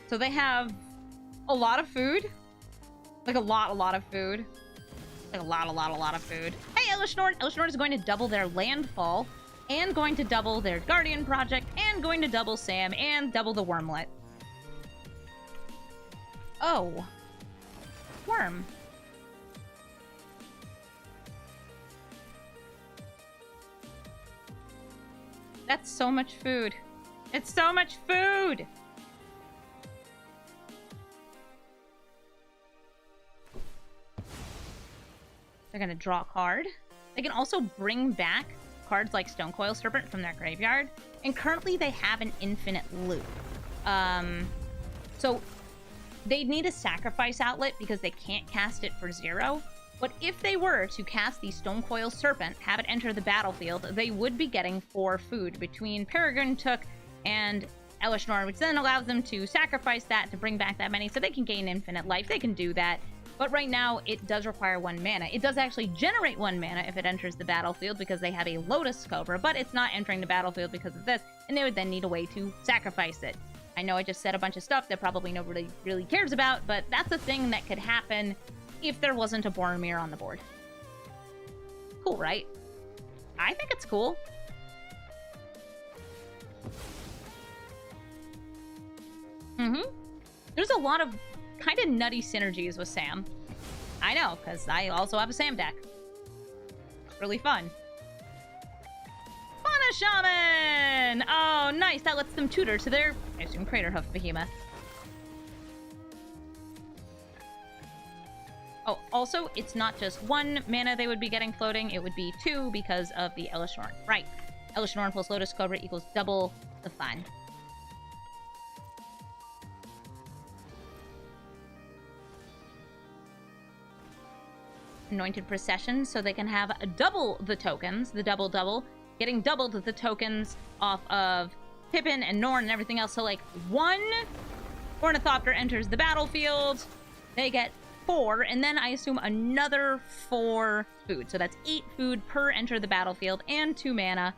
So they have a lot of food. Like a lot of food. Like a lot of food. Hey, Elishnorn! Elishnorn is going to double their landfall, and going to double their Guardian project, and going to double Sam, and double the Wormlet. Oh. Worm. That's so much food. It's so much food! They're gonna draw a card. They can also bring back cards like Stonecoil Serpent from their graveyard. And currently they have an infinite loop. So they need a sacrifice outlet because they can't cast it for 0. But if they were to cast the Stonecoil Serpent, have it enter the battlefield, they would be getting 4 food between Peregrine Took and Elishnorn, which then allows them to sacrifice that to bring back that many so they can gain infinite life. They can do that. But right now, it does require 1 mana. It does actually generate 1 mana if it enters the battlefield because they have a Lotus Cobra, but it's not entering the battlefield because of this, and they would then need a way to sacrifice it. I know I just said a bunch of stuff that probably nobody really cares about, but that's a thing that could happen if there wasn't a Boromir on the board. Cool, right? I think it's cool. There's a lot of kind of nutty synergies with Sam. I know, because I also have a Sam deck. It's really fun. Fauna Shaman! Oh, nice. That lets them tutor to their, I assume, Craterhoof Behemoth. Oh, also, it's not just 1 mana they would be getting floating. It would be 2 because of the Elishnorn. Right. Elishnorn plus Lotus Cobra equals double the fun. Anointed Procession, so they can have double the tokens, the double, getting doubled the tokens off of Pippin and Norn and everything else. So, like, 1 Ornithopter enters the battlefield, they get 4, and then I assume another 4 food. So that's 8 food per enter the battlefield and 2 mana.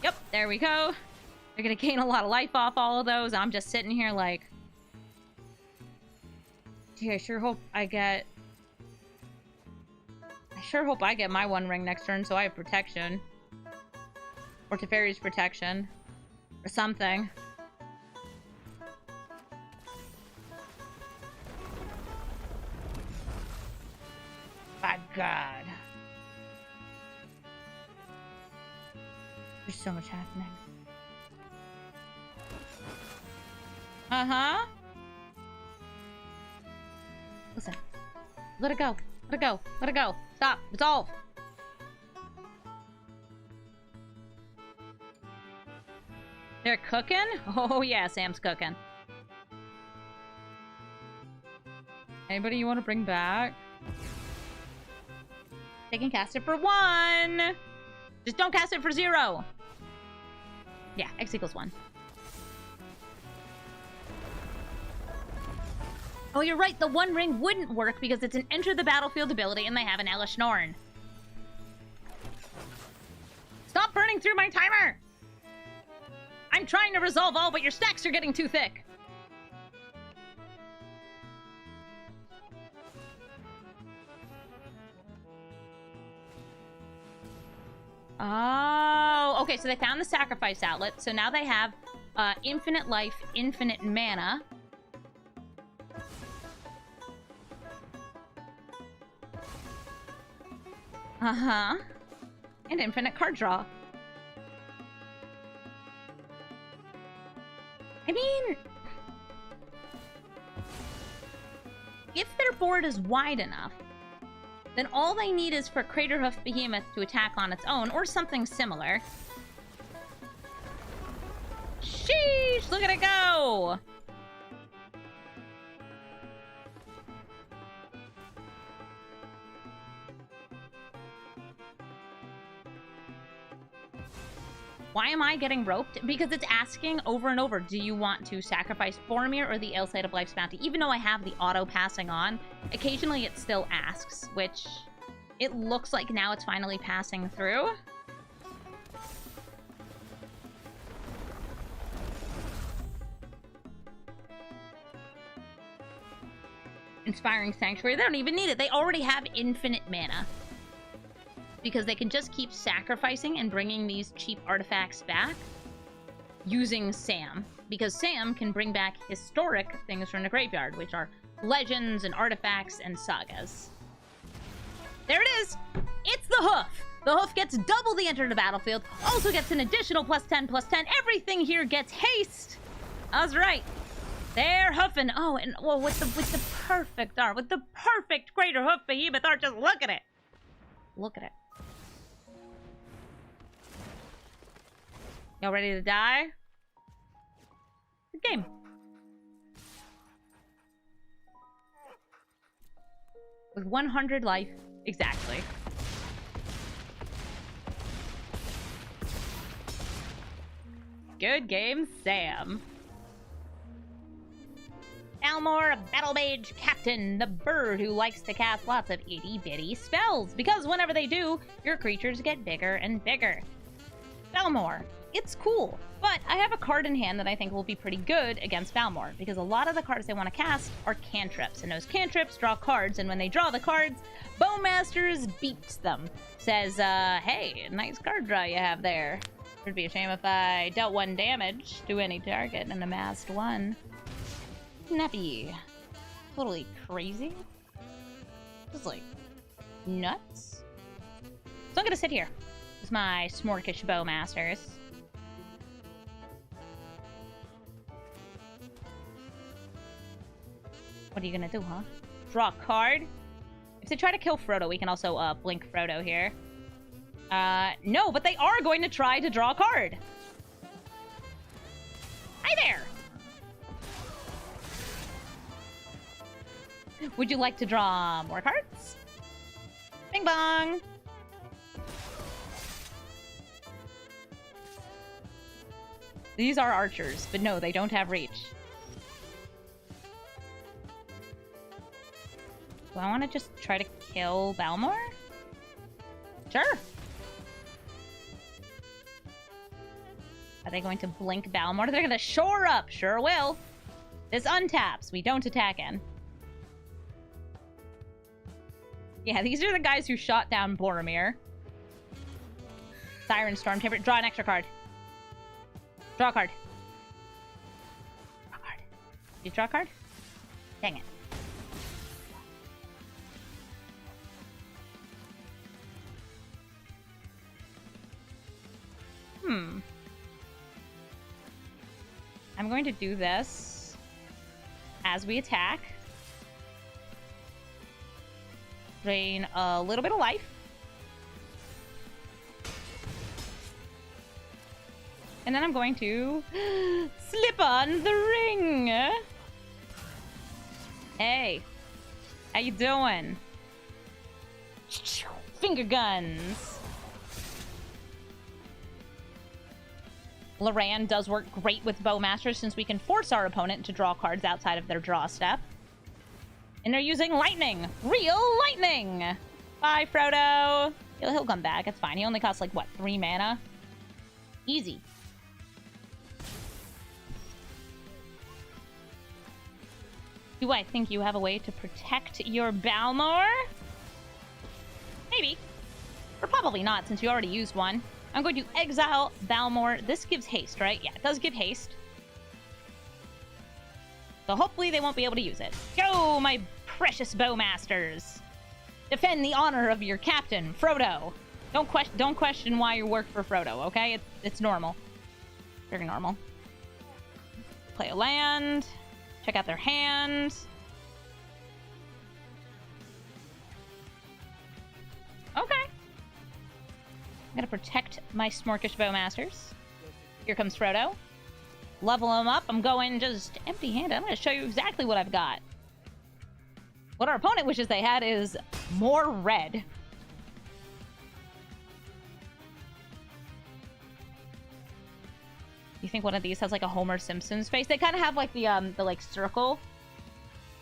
Yep, there we go. They're gonna gain a lot of life off all of those. I'm just sitting here like, gee, I sure hope I get my 1 ring next turn so I have protection. Or Teferi's protection. Or something. My God. There's so much happening. Uh-huh. Listen. Let it go. Let it go. Let it go. Stop. Resolve. They're cooking? Oh yeah, Sam's cooking. Anybody you want to bring back? They can cast it for 1! Just don't cast it for 0! Yeah, X equals 1. Oh, you're right, the 1 ring wouldn't work because it's an enter the battlefield ability and they have an Elishnorn. Stop burning through my timer! I'm trying to resolve all, but your stacks are getting too thick. Oh, okay, so they found the sacrifice outlet. So now they have infinite life, infinite mana. Uh-huh. And infinite card draw. I mean, if their board is wide enough, then all they need is for Craterhoof Behemoth to attack on its own, or something similar. Sheesh! Look at it go! Why am I getting roped? Because it's asking over and over, do you want to sacrifice Boromir or the Alseid of Life's Bounty? Even though I have the auto passing on, occasionally it still asks, which it looks like now it's finally passing through. Inspiring Sanctuary, they don't even need it. They already have infinite mana. Because they can just keep sacrificing and bringing these cheap artifacts back using Sam. Because Sam can bring back historic things from the graveyard, which are legends and artifacts and sagas. There it is! It's the hoof! The hoof gets double the enter to the battlefield, also gets an additional +10/+10. Everything here gets haste! That's right. They're hoofing. Oh, and well, with the perfect art, with the perfect greater hoof behemoth art, just look at it. Look at it. Y'all ready to die? Good game. With 100 life, exactly. Good game, Sam. Balmor, Battle Mage Captain, the bird who likes to cast lots of itty-bitty spells, because whenever they do, your creatures get bigger and bigger. Balmor, it's cool, but I have a card in hand that I think will be pretty good against Balmor, because a lot of the cards they want to cast are cantrips, and those cantrips draw cards, and when they draw the cards, Bowmasters beeps them. Says, hey, nice card draw you have there. It'd be a shame if I dealt 1 damage to any target and amassed 1. Snappy. Totally crazy. Just like nuts. So I'm gonna sit here with my Smorkish Bowmasters. What are you gonna do, huh? Draw a card? If they try to kill Frodo, we can also blink Frodo here. No, but they are going to try to draw a card. Hi there! Would you like to draw more cards? Bing bong! These are archers, but no, they don't have reach. Do I want to just try to kill Balmor? Sure. Are they going to blink Balmor? They're going to shore up. Sure will. This untaps. We don't attack in. Yeah, these are the guys who shot down Boromir. Siren Storm Timber. Draw an extra card. Draw a card. Draw a card. Did you draw a card? Dang it. I'm going to do this as we attack. Drain a little bit of life. And then I'm going to slip on the ring. Hey, how you doing? Finger guns. Loran does work great with Bowmasters since we can force our opponent to draw cards outside of their draw step. And they're using lightning. Real lightning! Bye, Frodo! He'll come back. It's fine. He only costs, like, what, 3 mana? Easy. Do I think you have a way to protect your Balmor? Maybe. Or probably not, since you already used one. I'm going to exile Balmor. This gives haste, right? Yeah, it does give haste. So hopefully they won't be able to use it. Go, my precious Bowmasters! Defend the honor of your captain, Frodo. Don't question why you work for Frodo, okay? It's normal. Very normal. Play a land. Check out their hand. Okay. I'm gonna protect my Smorkish Bowmasters. Here comes Frodo. Level him up. I'm going just empty-handed. I'm gonna show you exactly what I've got. What our opponent wishes they had is more red. You think one of these has like a Homer Simpson's face? They kind of have like the like circle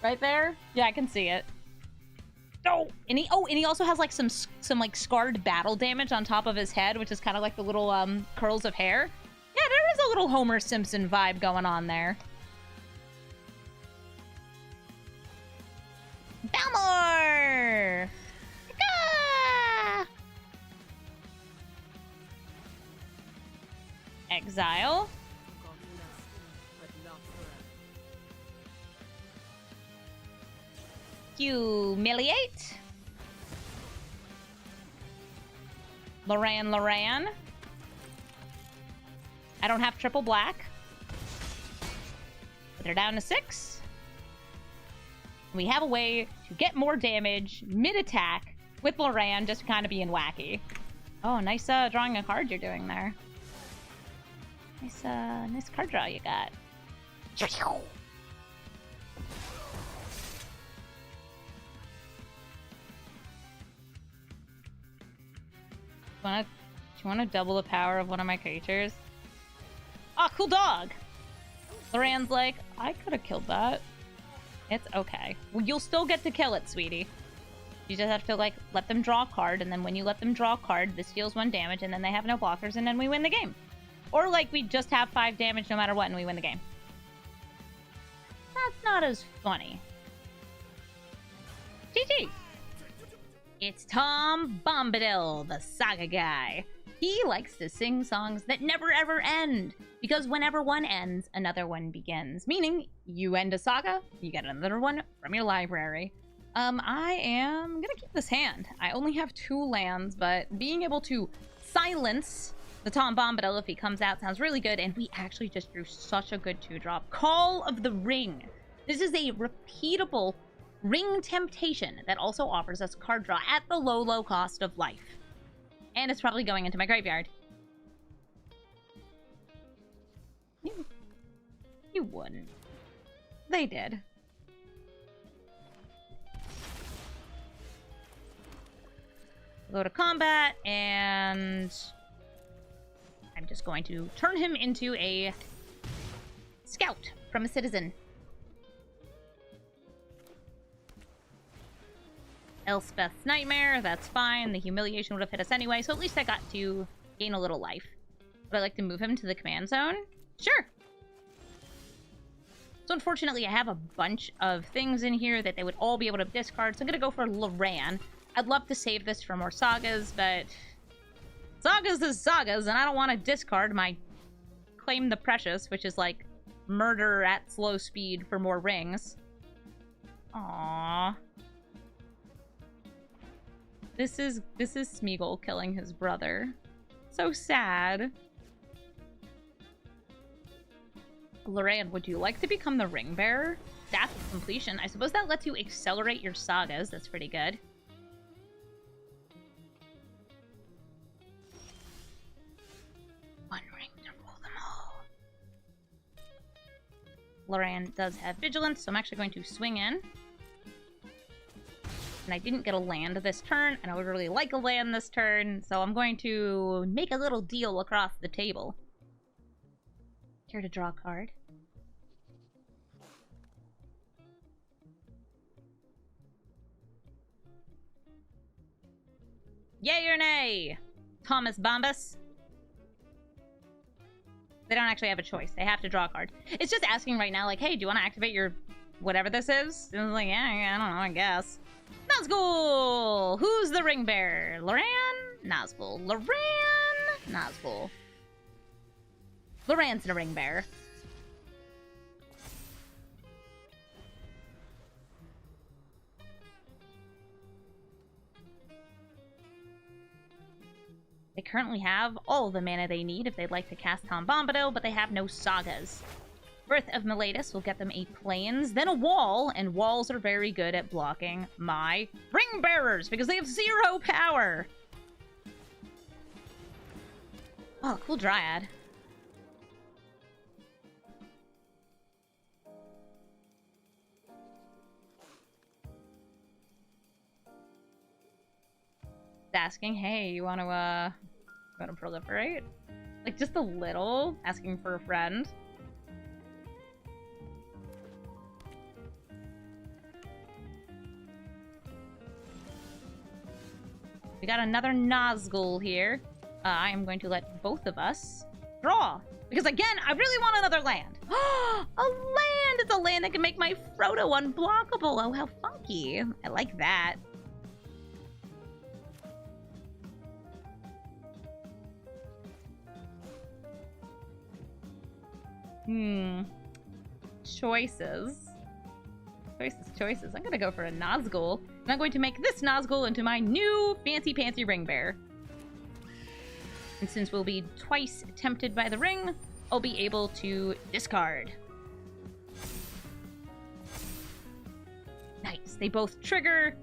right there. Yeah, I can see it. Oh, and he also has like some like scarred battle damage on top of his head, which is kind of like the little curls of hair. Yeah, there is a little Homer Simpson vibe going on there. Balmor! Ah! Exile. Humiliate. Loran. I don't have triple black. But they're down to 6. We have a way to get more damage mid-attack with Loran, just kind of being wacky. Oh, nice drawing a card you're doing there. Nice card draw you got. Do you want to double the power of one of my creatures? Oh, cool dog! Loran's like, I could have killed that. It's okay. Well, you'll still get to kill it, sweetie. You just have to, like, let them draw a card, and then when you let them draw a card, this deals 1 damage, and then they have no blockers, and then we win the game. Or, like, we just have 5 damage no matter what, and we win the game. That's not as funny. GG! It's Tom Bombadil, the saga guy. He likes to sing songs that never ever end, because whenever one ends, another one begins. Meaning, you end a saga, you get another one from your library. I am gonna keep this hand. I only have 2 lands, but being able to silence the Tom Bombadil if he comes out sounds really good, and we actually just drew such a good 2-drop. Call of the Ring. This is a repeatable ring temptation that also offers us card draw at the low cost of life. And it's probably going into my graveyard. You wouldn't. They did. Go to combat, and I'm just going to turn him into a scout from a citizen. Elspeth's Nightmare, that's fine. The Humiliation would have hit us anyway, so at least I got to gain a little life. Would I like to move him to the command zone? Sure. So unfortunately, I have a bunch of things in here that they would all be able to discard, so I'm going to go for Loran. I'd love to save this for more sagas, but sagas is sagas, and I don't want to discard my Claim the Precious, which is like murder at slow speed for more rings. Aww. This is Smeagol killing his brother. So sad. Loran, would you like to become the ring bearer? Staff of Completion. I suppose that lets you accelerate your sagas. That's pretty good. One ring to rule them all. Loran does have Vigilance, so I'm actually going to swing in. And I didn't get a land this turn, and I would really like a land this turn, so I'm going to make a little deal across the table. Care to draw a card? Yay or nay? Thomas Bombas? They don't actually have a choice. They have to draw a card. It's just asking right now, like, hey, do you want to activate your whatever this is? And I was like, yeah, I don't know, I guess. Nazgul! Who's the ring bearer? Loran? Nazgul. Loran? Nazgul. Loran's the ring bearer. They currently have all the mana they need if they'd like to cast Tom Bombadil, but they have no sagas. Birth of Meletis will get them a plains, then a wall, and walls are very good at blocking my ring bearers because they have 0 power. Oh, cool Dryad. Asking, hey, you want to proliferate? Like, just a little. Asking for a friend. We got another Nazgul here. I am going to let both of us draw. Because again, I really want another land. A land! It's a land that can make my Frodo unblockable. Oh, how funky. I like that. Choices. Choices. I'm gonna go for a Nazgul. And I'm going to make this Nazgul into my new fancy ring bearer. And since we'll be twice tempted by the ring, I'll be able to discard. Nice. They both trigger.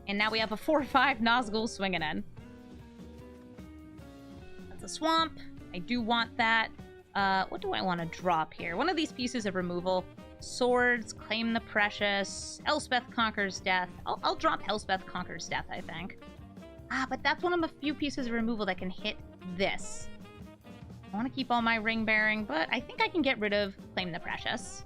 And now we have a 4/5 Nazgul swinging in. That's a swamp. I do want that. What do I want to drop here? One of these pieces of removal. Swords, Claim the Precious, Elspeth Conquers Death. I'll drop Elspeth Conquers Death, I think. But that's one of the few pieces of removal that can hit this. I want to keep all my ring bearing, but I think I can get rid of Claim the Precious.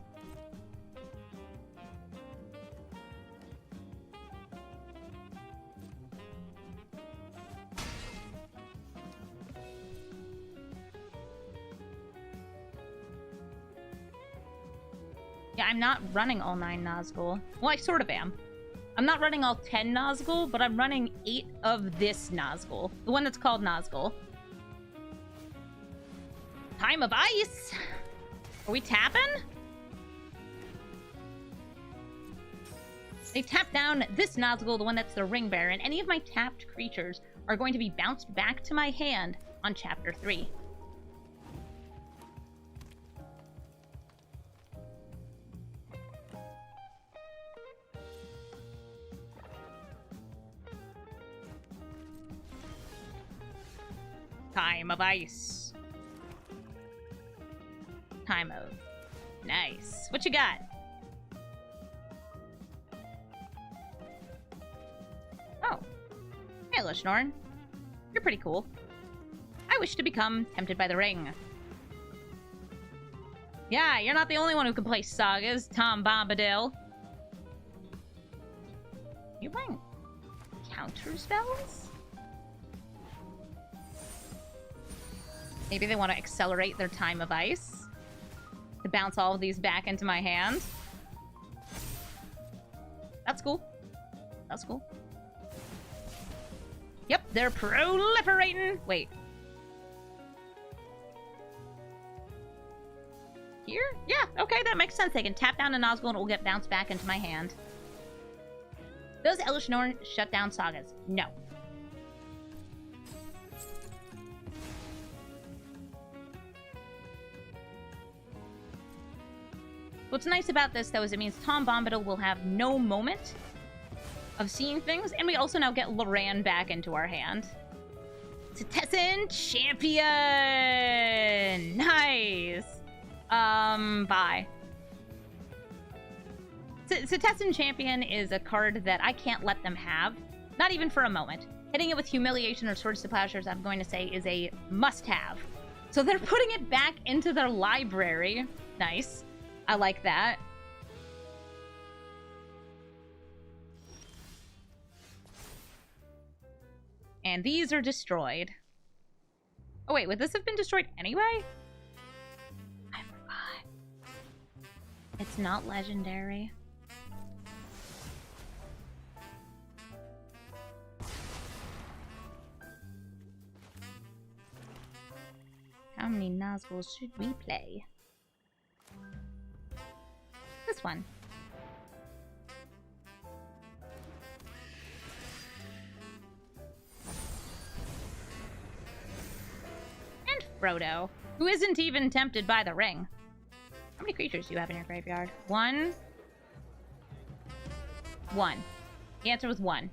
Yeah, I'm not running all 9 Nazgul. Well, I sort of am. I'm not running all 10 Nazgul, but I'm running 8 of this Nazgul. The one that's called Nazgul. Time of Ice! Are we tapping? They tap down this Nazgul, the one that's the ring bearer, and any of my tapped creatures are going to be bounced back to my hand on Chapter 3. Time of Ice. Time of... Nice. What you got? Oh. Hey, Lishnorn. You're pretty cool. I wish to become tempted by the ring. Yeah, you're not the only one who can play sagas, Tom Bombadil. You playing counter spells? Maybe they want to accelerate their Time of Ice to bounce all of these back into my hand. That's cool. That's cool. Yep, they're proliferating. Wait. Here? Yeah, okay, that makes sense. They can tap down a Nazgul and it will get bounced back into my hand. Does Elesh Norn shut down sagas? No. What's nice about this, though, is it means Tom Bombadil will have no moment of seeing things, and we also now get Loran back into our hand. Setessan Champion! Nice! Bye. Setessan Champion is a card that I can't let them have, not even for a moment. Hitting it with Humiliation or Swords to Plowshares, I'm going to say, is a must-have. So they're putting it back into their library. Nice. I like that. And these are destroyed. Oh wait, would this have been destroyed anyway? I forgot. It's not legendary. How many Nazguls should we play? This one. And Frodo, who isn't even tempted by the ring. How many creatures do you have in your graveyard? One. The answer was 1.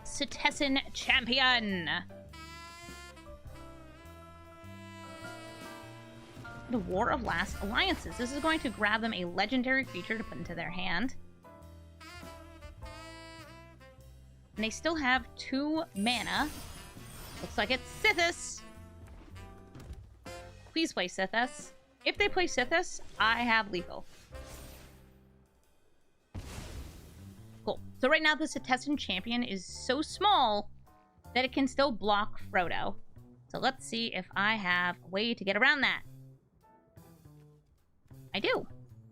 Setessan Champion! The War of Last Alliances. This is going to grab them a legendary creature to put into their hand. And they still have 2 mana. Looks like it's Sithis. Please play Sithis. If they play Sithis, I have lethal. Cool. So right now, the Setessan champion is so small that it can still block Frodo. So let's see if I have a way to get around that. I do.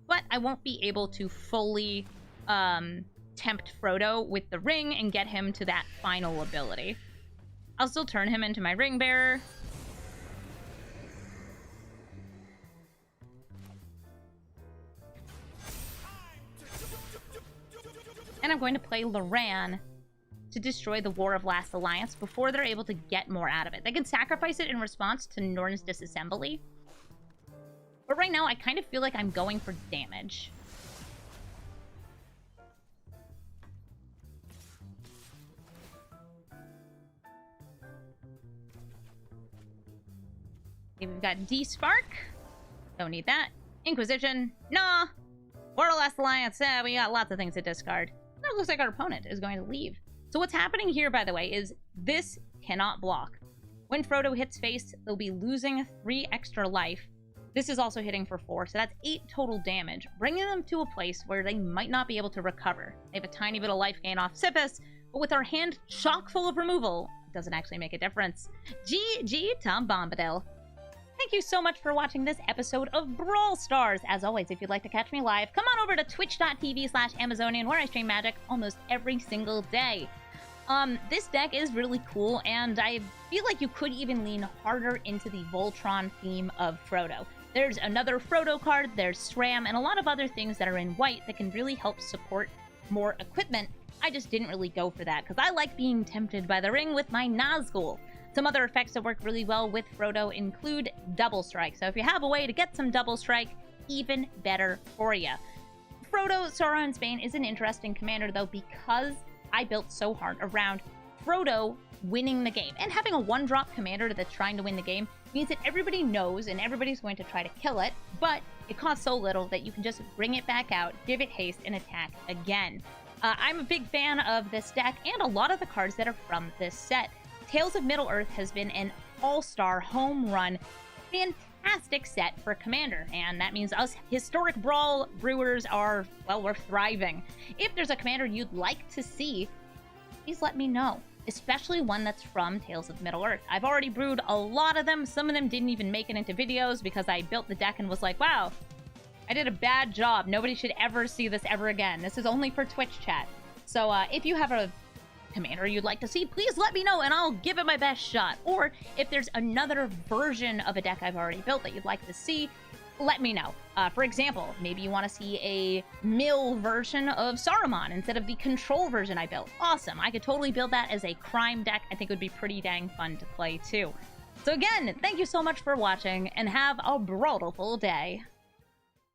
But I won't be able to fully tempt Frodo with the ring and get him to that final ability. I'll still turn him into my ring bearer. And I'm going to play Loran to destroy the War of Last Alliance before they're able to get more out of it. They can sacrifice it in response to Norn's disassembly. But right now, I kind of feel like I'm going for damage. Okay, we've got Despark. Don't need that. Inquisition. Nah. War of Last Alliance. We got lots of things to discard. It looks like our opponent is going to leave. So what's happening here, by the way, is this cannot block. When Frodo hits face, they'll be losing 3 extra life. This is also hitting for 4, so that's 8 total damage, bringing them to a place where they might not be able to recover. They have a tiny bit of life gain off Sithis, but with our hand chock full of removal, it doesn't actually make a difference. GG Tom Bombadil. Thank you so much for watching this episode of Brawl Stars. As always, if you'd like to catch me live, come on over to twitch.tv/Amazonian, where I stream Magic almost every single day. This deck is really cool, and I feel like you could even lean harder into the Voltron theme of Frodo. There's another Frodo card, there's SRAM, and a lot of other things that are in white that can really help support more equipment. I just didn't really go for that, because I like being tempted by the ring with my Nazgul. Some other effects that work really well with Frodo include Double Strike. So if you have a way to get some Double Strike, even better for you. Frodo, Sauron's Bane is an interesting commander, though, because I built so hard around Frodo winning the game. And having a 1-drop commander that's trying to win the game means that everybody knows and everybody's going to try to kill it, but it costs so little that you can just bring it back out, give it haste, and attack again. I'm a big fan of this deck and a lot of the cards that are from this set. Tales of Middle-earth has been an all-star, home run, fantastic set for Commander, and that means us historic Brawl brewers are, well, we're thriving. If there's a Commander you'd like to see, please let me know, especially one that's from Tales of Middle-earth. I've already brewed a lot of them. Some of them didn't even make it into videos because I built the deck and was like, wow, I did a bad job. Nobody should ever see this ever again. This is only for Twitch chat. So if you have a Commander you'd like to see, please let me know and I'll give it my best shot. Or if there's another version of a deck I've already built that you'd like to see, let me know. For example, maybe you want to see a mill version of Saruman instead of the control version I built. Awesome. I could totally build that as a crime deck. I think it would be pretty dang fun to play too. So again, thank you so much for watching and have a brawlful day.